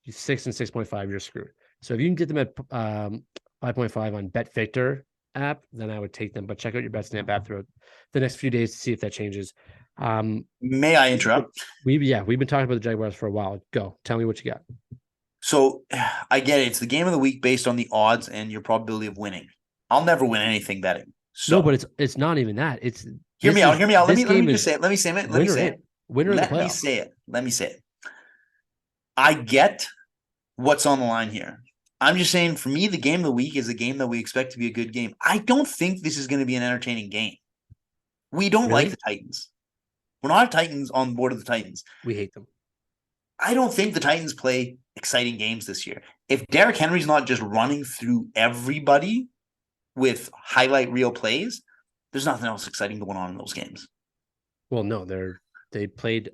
6 and 6.5, you're screwed. So if you can get them at 5.5 on Bet Victor app, then I would take them. But check out your BetStamp app throughout the next few days to see if that changes. May I interrupt? We've been talking about the Jaguars for a while. Go, tell me what you got. So I get it. It's the game of the week based on the odds and your probability of winning. I'll never win anything betting. So No, but it's not even that. It's hear me out. Hear me out. This Let me game just is say it. Let me say it. Let me winner say in it. winner in the Let me playoffs. say it. Let me say it. I get what's on the line here. I'm just saying, for me, the game of the week is a game that we expect to be a good game. I don't think this is going to be an entertaining game. We don't like Really? the Titans. We're not Titans on board of the Titans. We hate them. I don't think the Titans play exciting games this year. If Derrick Henry's not just running through everybody with highlight reel plays, there's nothing else exciting going on in those games. Well, no, they played.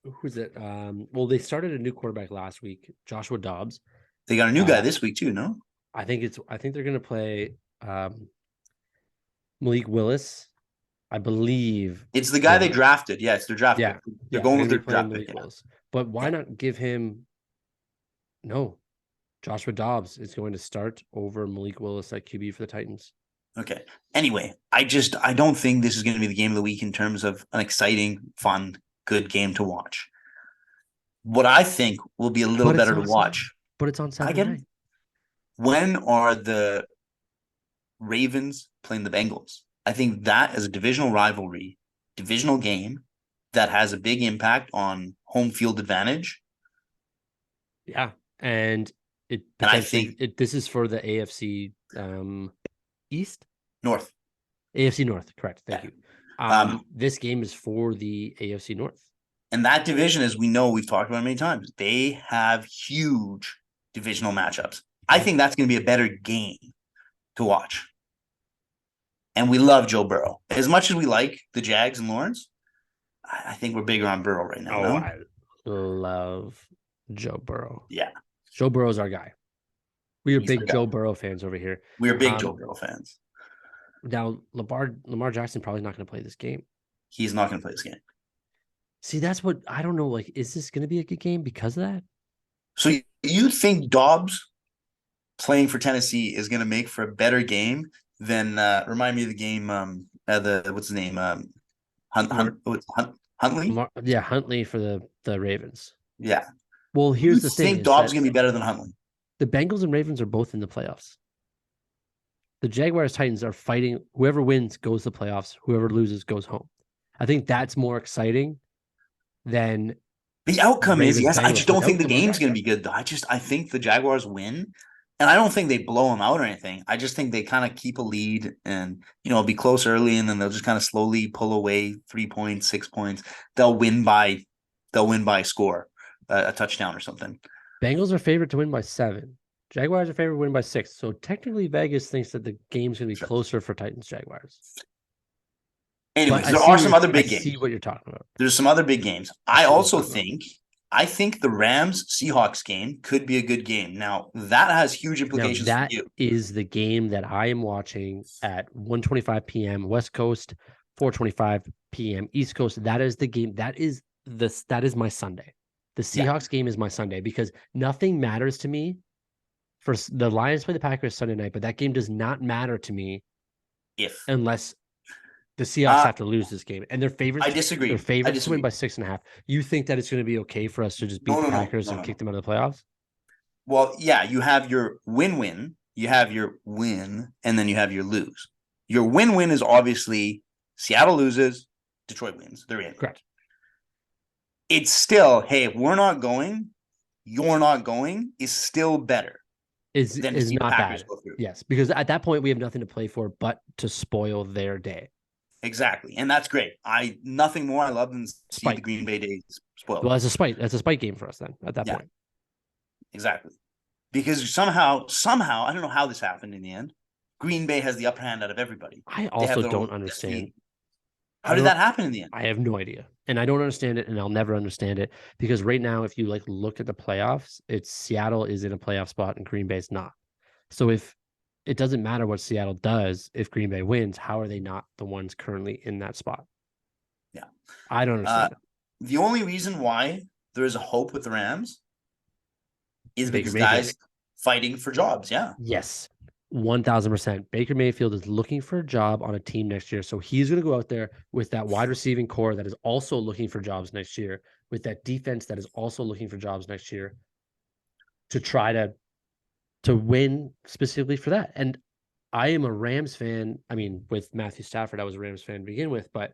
Who's it? Well, they started a new quarterback last week, Joshua Dobbs. They got a new guy this week too, no? I think they're gonna play Malik Willis. I believe it's the guy they drafted. Yeah, it's their draft pick. They're going with their draft pick. Willis. But why not give him? No, Joshua Dobbs is going to start over Malik Willis at QB for the Titans. Okay. Anyway, I don't think this is going to be the game of the week in terms of an exciting, fun, good game to watch. What I think will be a little better to watch. But it's on Saturday night. When are the Ravens playing the Bengals? I think that is a divisional rivalry, divisional game that has a big impact on home field advantage. Yeah, and it potentially this is for the AFC East? North. AFC North, correct. Thank you. This game is for the AFC North. And that division, as we know, we've talked about it many times, they have huge divisional matchups. I think that's going to be a better game to watch. And we love Joe Burrow. As much as we like the Jags and Lawrence, I think we're bigger on Burrow right now. Oh, no? I love Joe Burrow. Yeah. Joe Burrow's our guy. We are big Joe Burrow fans over here. We are big Joe Burrow fans. Now, Lamar Jackson probably not going to play this game. He's not going to play this game. See, that's what I don't know. Like, is this going to be a good game because of that? So you think Dobbs playing for Tennessee is going to make for a better game than remind me of the game? What's his name? Huntley. Huntley for the Ravens. Yeah. Well, You here's the thing: think is Dobbs that gonna be better than Huntley? the Bengals and Ravens are both in the playoffs. The Jaguars Titans are fighting. Whoever wins goes to the playoffs. Whoever loses goes home. I think that's more exciting than The outcome is Ravens yes. I Bengals. just But don't the think the outcome, game's gonna be good though. I think the Jaguars win. And I don't think they blow them out or anything. I just think they kind of keep a lead and, it'll be close early and then they'll just kind of slowly pull away 3 points, 6 points. They'll win by score, a touchdown or something. Bengals are favored to win by 7. Jaguars are favored to win by 6. So technically, Vegas thinks that the game's going to be closer for Titans Jaguars. But Anyways, there are some other I big see games. what you're talking about. There's some other big games. I I see what you're also talking about. think the Rams Seahawks game could be a good game. Now, that has huge Now implications for that you. is the game that I am watching at 1:25 p.m. West Coast, 4:25 p.m. East Coast. That is the game. That is my Sunday. The Yeah. Seahawks game is my Sunday because nothing matters to me. For the Lions play the Packers Sunday night, but that game does not matter to me If unless the Seahawks have to lose this game, and they're I favorites. They're disagree. I favorites to win disagree. by 6.5. You think that it's going to be okay for us to just beat No, the no, no, Packers no, and no, kick no. them out of the playoffs? Well, yeah, you have your win-win, you have your win, and then you have your lose. Your win-win is obviously Seattle loses, Detroit wins. They're in. Correct. It's still, hey, if we're not going, you're not going is still better than to Is see the not Packers bad. go through. Yes, because at that point we have nothing to play for but to spoil their day. Exactly. And that's great. Nothing more I love than see the Spite. Green Bay days spoiled. Well, that's a spite. That's a spite game for us then. At that Yeah. point, Exactly. Because somehow, I don't know how this happened in the end. Green Bay has the upper hand out of everybody. I They have also their don't own understand. destiny. How did that happen in the end? I have no idea, and I don't understand it, and I'll never understand it because right now, if you look at the playoffs, it's Seattle is in a playoff spot and Green Bay's not. So if it doesn't matter what Seattle does, if Green Bay wins, how are they not the ones currently in that spot? Yeah. I don't understand it. The only reason why there is a hope with the Rams is Baker because Mayfield. guys fighting for jobs. Yeah. Yes. 1000%. Baker Mayfield is looking for a job on a team next year. So he's going to go out there with that wide receiving core that is also looking for jobs next year, with that defense that is also looking for jobs next year to try to win specifically for that. And I am a Rams fan. I mean, with Matthew Stafford, I was a Rams fan to begin with, but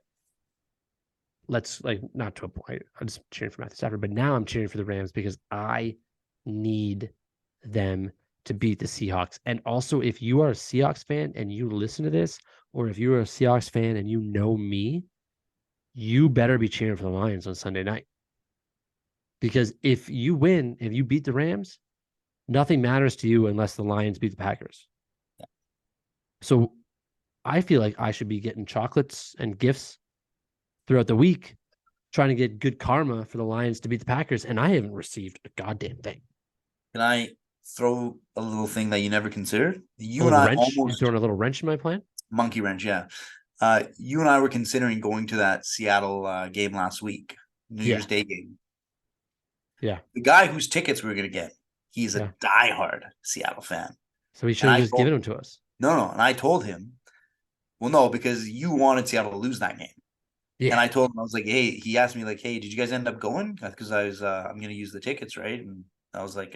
let's not to a point. I'm just cheering for Matthew Stafford, but now I'm cheering for the Rams because I need them to beat the Seahawks. And also, if you are a Seahawks fan and you listen to this, or if you're a Seahawks fan and you know me, you better be cheering for the Lions on Sunday night. Because if you win, if you beat the Rams, nothing matters to you unless the Lions beat the Packers. So I feel like I should be getting chocolates and gifts throughout the week, trying to get good karma for the Lions to beat the Packers. And I haven't received a goddamn thing. Can I throw a little thing that you never considered? You throwing a little wrench in my plan? Monkey wrench, yeah. You and I were considering going to that Seattle game last week, New Year's Day game. Yeah. The guy whose tickets we were going to get, he's a diehard Seattle fan. So he should have just given them to us. No. And I told him, well, no, because you wanted Seattle to lose that game. Yeah. And I told him, I was like, hey, he asked me like, hey, did you guys end up going? Because I'm going to use the tickets, right? And I was like,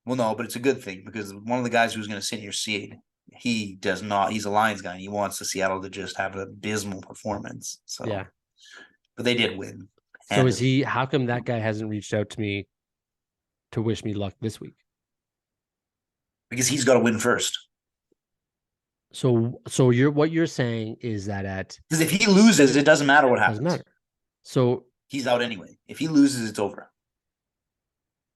well, no, but it's a good thing because one of the guys who's going to sit in your seat, he does not. He's a Lions guy. And he wants the Seattle to just have an abysmal performance. So, yeah, but they did win. So how come that guy hasn't reached out to me to wish me luck this week? Because he's got to win first. So what you're saying is that because if he loses, it doesn't matter what happens. Doesn't matter. So he's out anyway. If he loses, it's over.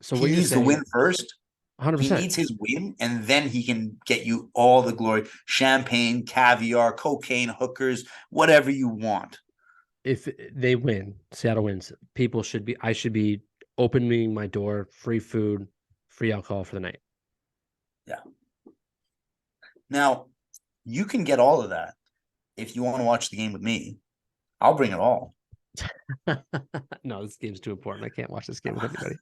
So he needs to win first. 100%. He needs his win, and then he can get you all the glory: champagne, caviar, cocaine, hookers, whatever you want. If they win, Seattle wins. I should be opening my door, free food, free alcohol for the night. Yeah. Now, you can get all of that if you want to watch the game with me. I'll bring it all. No, this game's too important. I can't watch this game with anybody.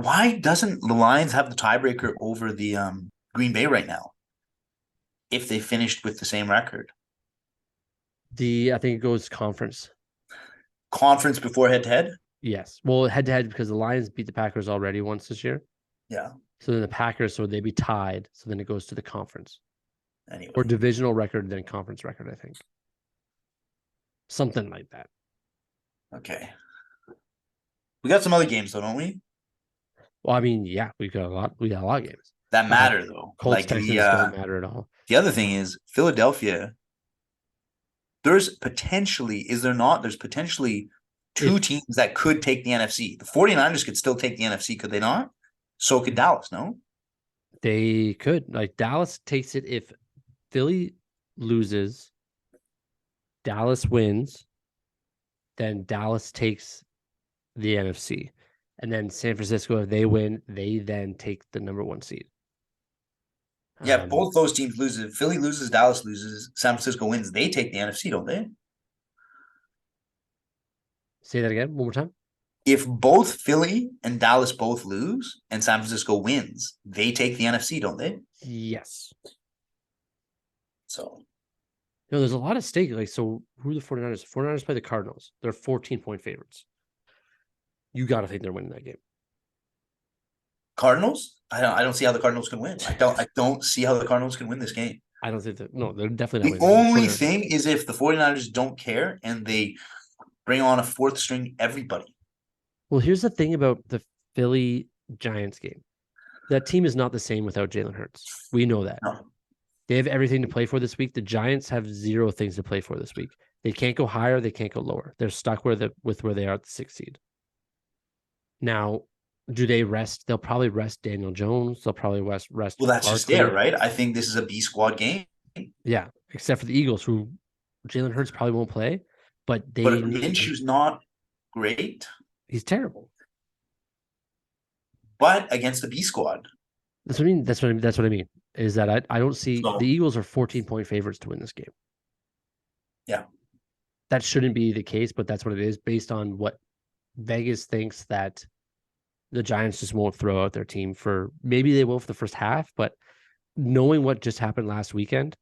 Why doesn't the Lions have the tiebreaker over the Green Bay right now? If they finished with the same record, I think it goes conference. Conference before head to head. Yes. Well, head to head because the Lions beat the Packers already once this year. Yeah. So then the Packers, so they'd be tied. So then it goes to the conference or Anyway. divisional record, then conference record, I think. Something like that. Okay. We got some other games though, don't we? Well, I mean, yeah, we got a lot. We got a lot of games. That matter though. Colts Like Texans don't matter at all. the other thing is Philadelphia. There's potentially, is there not? There's potentially two If teams that could take the NFC. The 49ers could still take the NFC, could they not? So could Dallas, no? they could, like Dallas takes it if Philly loses, Dallas wins, then Dallas takes the NFC. And then San Francisco, if they win, they then take the number one seed. Yeah, both those teams lose. If Philly loses, Dallas loses, San Francisco wins, they take the NFC, don't they? Say that again, one more time. If both Philly and Dallas both lose and San Francisco wins, they take the NFC, don't they? Yes. So, No, there's a lot of stake. Like, so who are the 49ers? The 49ers play the Cardinals. They're 14-point favorites. You got to think they're winning that game. Cardinals? I don't see how the Cardinals can win. I don't see how the Cardinals can win this game. I don't think that. No, they're definitely not The winning. only thing is if the 49ers don't care and they bring on a fourth string everybody. Well, here's the thing about the Philly Giants game. That team is not the same without Jalen Hurts. We know that. No. They have everything to play for this week. The Giants have zero things to play for this week. They can't go higher. They can't go lower. They're stuck with where they are at the 6th seed. Now, do they rest? They'll probably rest Daniel Jones. They'll probably rest. Well, that's just there, right? I think this is a B squad game. Yeah, except for the Eagles, who Jalen Hurts probably won't play, but they. But Minshew's not great. He's terrible. But against the B squad. That's what I mean. That's what I mean. Is that I don't see the Eagles are 14-point favorites to win this game. Yeah. That shouldn't be the case, but that's what it is based on what Vegas thinks that the Giants just won't throw out their team for maybe they will for the first half, but knowing what just happened last weekend,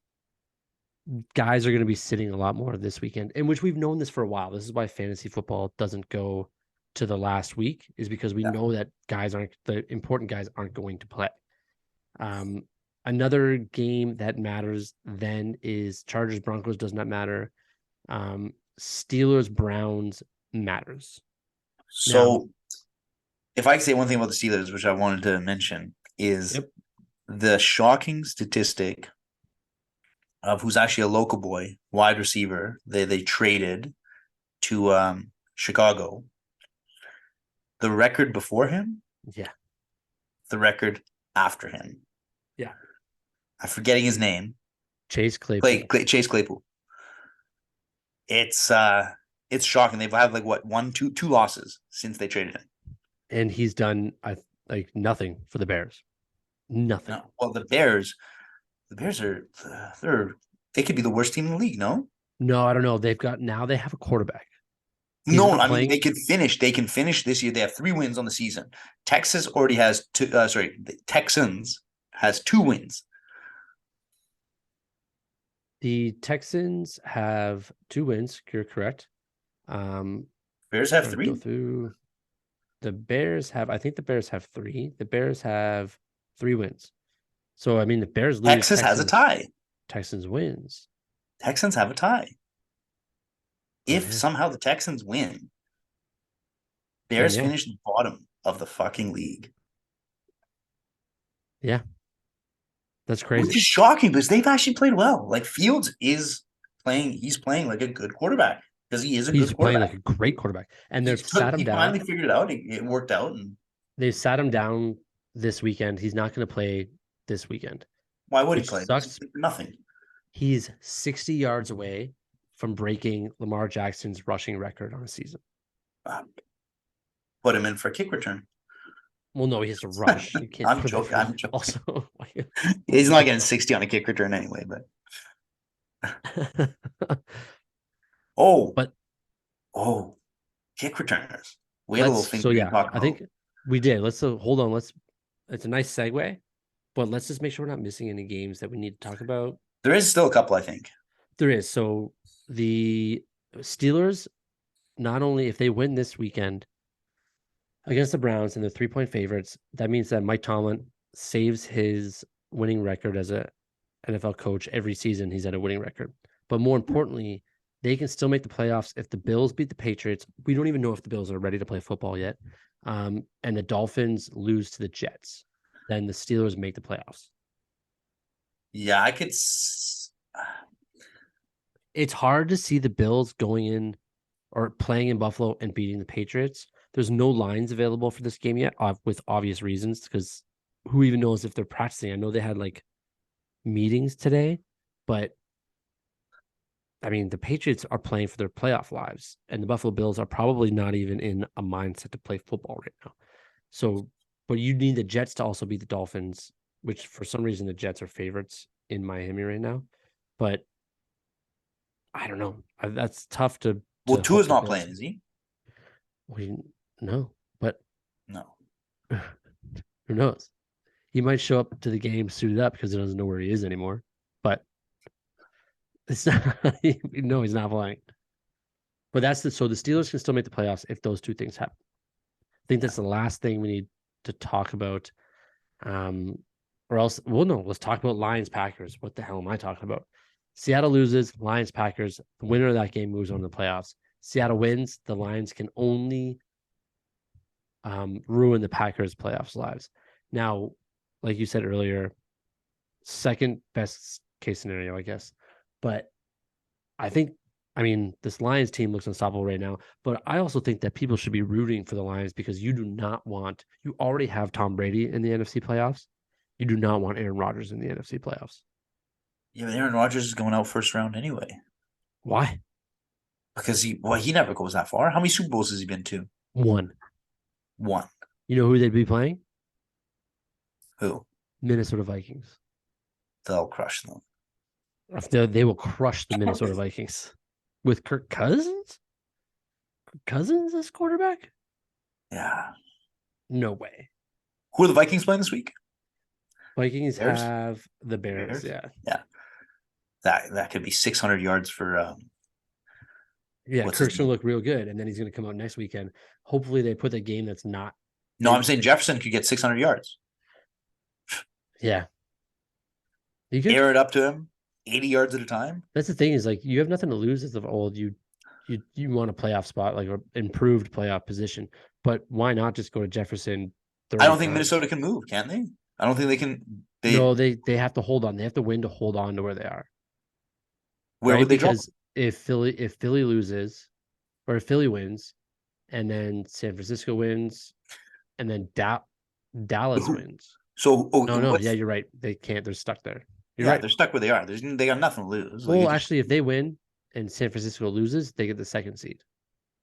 guys are going to be sitting a lot more this weekend, in which we've known this for a while. This is why fantasy football doesn't go to the last week, is because we know that the important guys aren't going to play. Another game that matters then is Chargers Broncos does not matter. Steelers Browns matters. So if I could say one thing about the Steelers, which I wanted to mention, is the shocking statistic of who's actually a local boy, wide receiver, they traded to Chicago. The record before him, the record after him, I'm forgetting his name. Chase Claypool. Chase Claypool. It's shocking. They've had like two losses since they traded him, and he's done nothing for the Bears. Nothing. No. Well, the Bears are they could be the worst team in the league. No, I don't know. They have a quarterback. I mean they could finish. They can finish this year. They have 3 wins on the season. Texas already has 2. The Texans has 2 wins. The Texans have 2 wins. You're correct. Bears have 3. Go through. The Bears have. I think the Bears have 3. The Bears have 3 wins. So I mean, the Bears lose. Texas has a tie. Texans wins. Texans have a tie. If somehow the Texans win, Bears finish the bottom of the fucking league. Yeah. That's crazy. Which is shocking because they've actually played well. Like Fields is playing, he's playing like a good quarterback because he is a good quarterback. He's playing like a great quarterback. And they've sat him down. He finally figured it out. It worked out. And they sat him down this weekend. He's not going to play this weekend. Why would he play? Sucks. Nothing. He's 60 yards away from breaking Lamar Jackson's rushing record on a season. Put him in for a kick return. Well, no, he has to rush. You can't I'm joking. Also, he's not getting 60 on a kick return anyway. But kick returners. We had a little thing. So yeah, I think we did. Let's hold on. It's a nice segue, but let's just make sure we're not missing any games that we need to talk about. There is still a couple, I think. There is. So the Steelers, not only if they win this weekend, against the Browns, and they're 3-point favorites. That means that Mike Tomlin saves his winning record as a NFL coach every season. He's at a winning record. But more importantly, they can still make the playoffs if the Bills beat the Patriots. We don't even know if the Bills are ready to play football yet. And the Dolphins lose to the Jets. Then the Steelers make the playoffs. Yeah, It's hard to see the Bills going in or playing in Buffalo and beating the Patriots. There's no lines available for this game yet, with obvious reasons, because who even knows if they're practicing? I know they had like meetings today, but I mean, the Patriots are playing for their playoff lives, and the Buffalo Bills are probably not even in a mindset to play football right now. So, but you need the Jets to also beat the Dolphins, which for some reason the Jets are favorites in Miami right now. But I don't know. That's tough to well, hope Tua's the not Bills. playing, is he? We no, but No. who knows? He might show up to the game suited up because he doesn't know where he is anymore. But it's not. No, he's not playing. But so the Steelers can still make the playoffs if those two things happen. I think that's the last thing we need to talk about. Or else, well, no, let's talk about Lions Packers. What the hell am I talking about? Seattle loses, Lions Packers. The winner of that game moves on to the playoffs. Seattle wins, the Lions can only ruin the Packers' playoffs lives. Now, like you said earlier, second best case scenario, I guess. But I think, I mean, this Lions team looks unstoppable right now. But I also think that people should be rooting for the Lions because you do not want, you already have Tom Brady in the NFC playoffs. You do not want Aaron Rodgers in the NFC playoffs. Yeah, but Aaron Rodgers is going out first round anyway. Why? Because he never goes that far. How many Super Bowls has he been to? One. One. You know who they'd be playing? Who? Minnesota Vikings. They'll crush them. They will crush the Minnesota Vikings with Kirk Cousins. Kirk Cousins as quarterback? Yeah. No way. Who are the Vikings playing this week? Vikings Bears? have the Bears. Yeah. Yeah. That could be 600 yards for Yeah, what's his Kirk's gonna name? look real good, and then he's gonna come out next weekend. Hopefully, they put the game that's not. No, I'm saying Jefferson could get 600 yards. Yeah, you could. Air it up to him 80 yards at a time. That's the thing is like you have nothing to lose as of old. You want a playoff spot, like an improved playoff position, but why not just go to Jefferson? I don't think times? Minnesota can move, can they? I don't think they can. No, they have to hold on. They have to win to hold on to where they are. Where Right? would they drop? Because if Philly loses or if Philly wins, and then San Francisco wins, and then Dallas wins. So, No, yeah, you're right. They can't. They're stuck there. You're yeah, right. they're stuck where they are. They got nothing to lose. Well, actually, if they win and San Francisco loses, they get the second seed.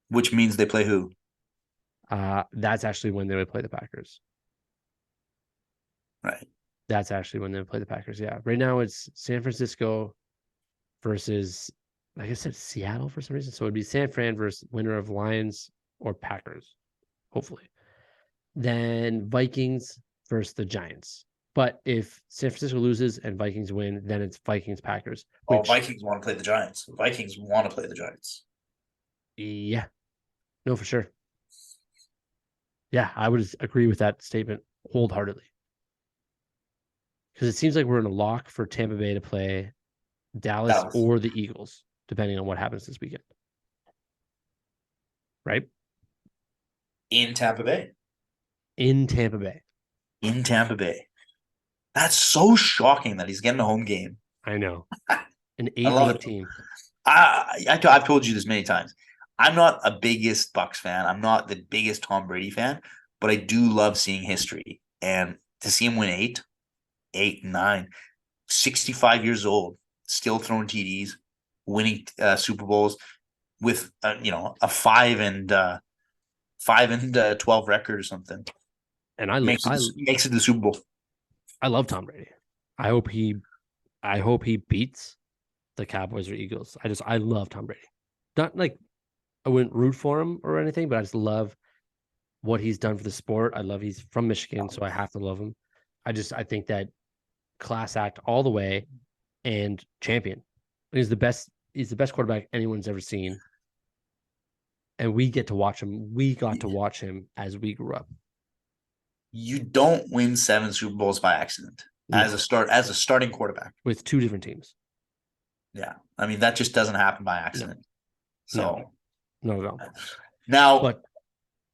Which means they play who? That's actually when they would play the Packers. Right. That's actually when they would play the Packers. Yeah. Right now it's San Francisco versus, like I said, Seattle for some reason. So it'd be San Fran versus winner of Lions or Packers, hopefully. Then Vikings versus the Giants. But if San Francisco loses and Vikings win, then it's Vikings Packers. Oh, Vikings want to play the Giants. Vikings want to play the Giants. Yeah. No, for sure. Yeah, I would agree with that statement wholeheartedly. Because it seems like we're in a lock for Tampa Bay to play Dallas or the Eagles, depending on what happens this weekend. Right? In Tampa Bay. In Tampa Bay. In Tampa Bay. That's so shocking that he's getting a home game. I know. An 8-8 team. I've told you this many times. I'm not a biggest Bucks fan. I'm not the biggest Tom Brady fan, but I do love seeing history. And to see him win 8, 9, 65 years old, still throwing TDs, winning Super Bowls with a 5-12 record or something. And I makes it to the Super Bowl. I love Tom Brady. I hope he beats the Cowboys or Eagles. I love Tom Brady. Not like I wouldn't root for him or anything, but I just love what he's done for the sport. I love he's from Michigan, so I have to love him. I think that class act all the way and champion. He's the best quarterback anyone's ever seen. and we get to watch him. We got to watch him as we grew up. You don't win 7 Super Bowls by accident as No. a starting quarterback With 2 different teams. Yeah, I mean that just doesn't happen by accident. So not at all. Now, but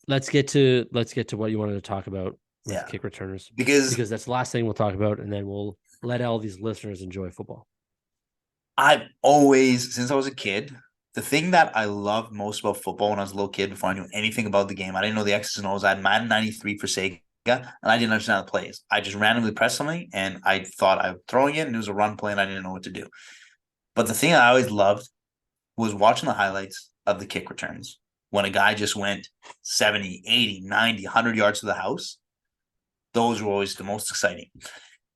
let's get to what you wanted to talk about with kick returners, because that's the last thing we'll talk about, and then we'll let all these listeners enjoy football. I've always, since I was a kid, the thing that I loved most about football when I was a little kid, before I knew anything about the game, I didn't know the X's and O's. I had Madden 93 for Sega, and I didn't understand the plays. I just randomly pressed something, and I thought I was throwing it, and it was a run play, and I didn't know what to do. But the thing I always loved was watching the highlights of the kick returns when a guy just went 70, 80, 90, 100 yards to the house. Those were always the most exciting.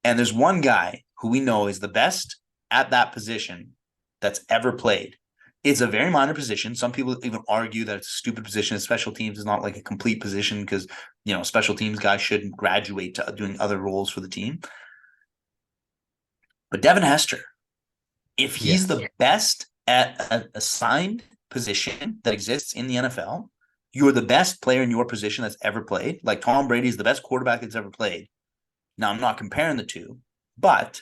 And there's one guy who we know is the best at that position that's ever played. It's a very minor position. Some people even argue that it's a stupid position. Special teams is not like a complete position because, special teams guys shouldn't graduate to doing other roles for the team. But Devin Hester, if he's the best at an assigned position that exists in the NFL, you're the best player in your position that's ever played. Like Tom Brady is the best quarterback that's ever played. Now, I'm not comparing the two, but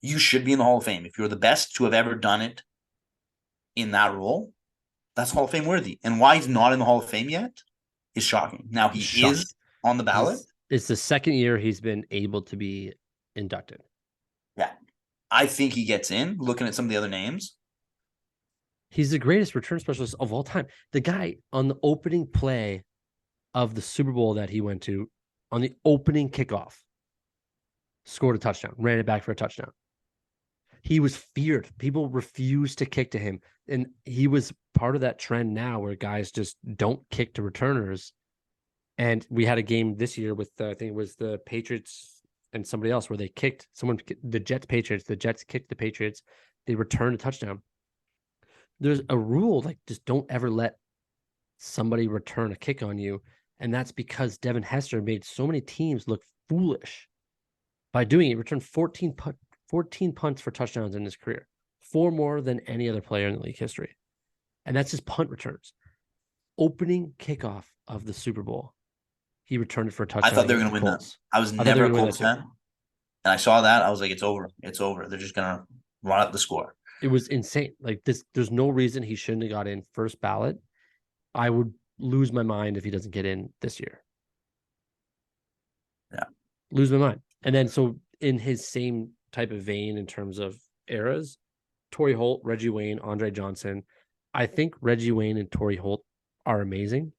you should be in the Hall of Fame. If you're the best to have ever done it in that role, that's Hall of Fame worthy. And why he's not in the Hall of Fame yet is shocking. Now, he is on the ballot. It's the second year he's been able to be inducted. Yeah. I think he gets in, looking at some of the other names. He's the greatest return specialist of all time. The guy on the opening play of the Super Bowl that he went to, on the opening kickoff, scored a touchdown, ran it back for a touchdown. He was feared. People refused to kick to him. And he was part of that trend now where guys just don't kick to returners. And we had a game this year with, I think it was the Patriots and somebody else, where they kicked the Jets kicked the Patriots. They returned a touchdown. There's a rule, like, just don't ever let somebody return a kick on you. And that's because Devin Hester made so many teams look foolish by doing it. He returned 14 punts for touchdowns in his career, 4 more than any other player in the league history. And that's just punt returns. Opening kickoff of the Super Bowl, he returned it for a touchdown. I thought they were going to win that. I was never a Colts fan. And I saw that. I was like, it's over. It's over. They're just going to run up the score. It was insane. Like this, there's no reason he shouldn't have got in first ballot. I would lose my mind if he doesn't get in this year. Yeah. Lose my mind. And then, so in his same type of vein in terms of eras, Torrey Holt, Reggie Wayne, Andre Johnson. I think Reggie Wayne and Torrey Holt are amazing.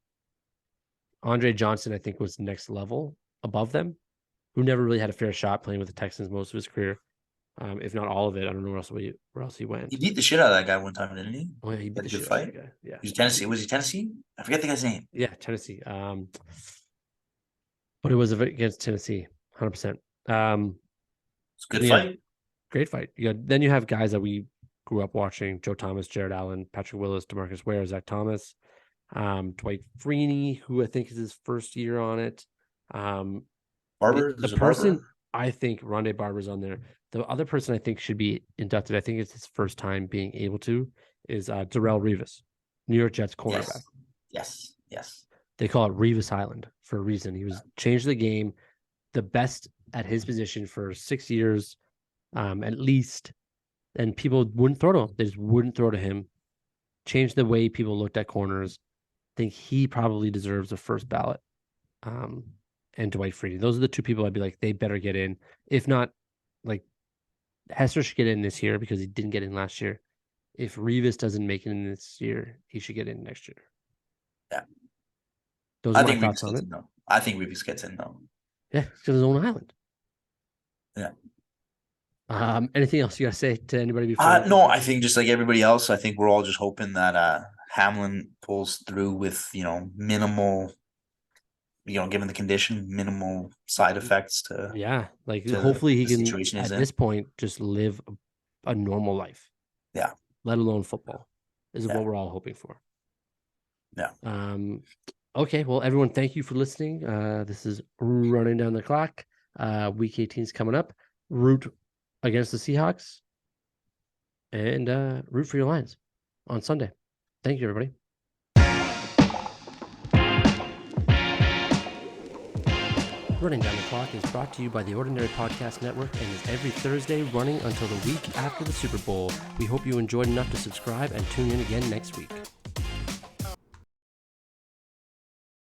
Andre Johnson, I think, was next level above them, who never really had a fair shot playing with the Texans most of his career. If not all of it. I don't know where else he went. He beat the shit out of that guy one time, didn't he? Oh, yeah, he beat the shit fight. Out of that guy. Yeah. He was Tennessee. Was he Tennessee? I forget the guy's name. Yeah, Tennessee. But it was against Tennessee, 100%. It's a good fight. Great fight. Then you have guys that we grew up watching: Joe Thomas, Jared Allen, Patrick Willis, DeMarcus Ware, Zach Thomas, Dwight Freeney, who I think is his first year on it. Barber. The person Barber? I think Rondé Barber's on there. The other person I think should be inducted, I think it's his first time being able to, is Darrelle Revis, New York Jets cornerback. Yes. They call it Revis Island for a reason. He was changed the game, the best at his position for 6 years, at least. And people wouldn't throw to him. They just wouldn't throw to him. Changed the way people looked at corners. I think he probably deserves a first ballot. And Dwight Freeney. Those are the two people I'd be like, they better get in. If not, like, Hester should get in this year because he didn't get in last year. If Revis doesn't make it in this year, he should get in next year. Yeah. Those are my thoughts on it. I think Revis gets in, though. Yeah, because his own island. Yeah. Anything else you got to say to anybody before? No, I think just like everybody else, I think we're all just hoping that Hamlin pulls through with, minimal, given the condition, minimal side effects to. Yeah. Like, hopefully he can, at this point, just live a normal life. Yeah. Let alone football. This is what we're all hoping for. Yeah. Okay. Well, everyone, thank you for listening. This is Running Down the Clock. Week 18 is coming up. Root against the Seahawks and root for your Lions on Sunday. Thank you, everybody. Running Down the Clock is brought to you by the Ordinary Podcast Network and is every Thursday running until the week after the Super Bowl. We hope you enjoyed enough to subscribe and tune in again next week.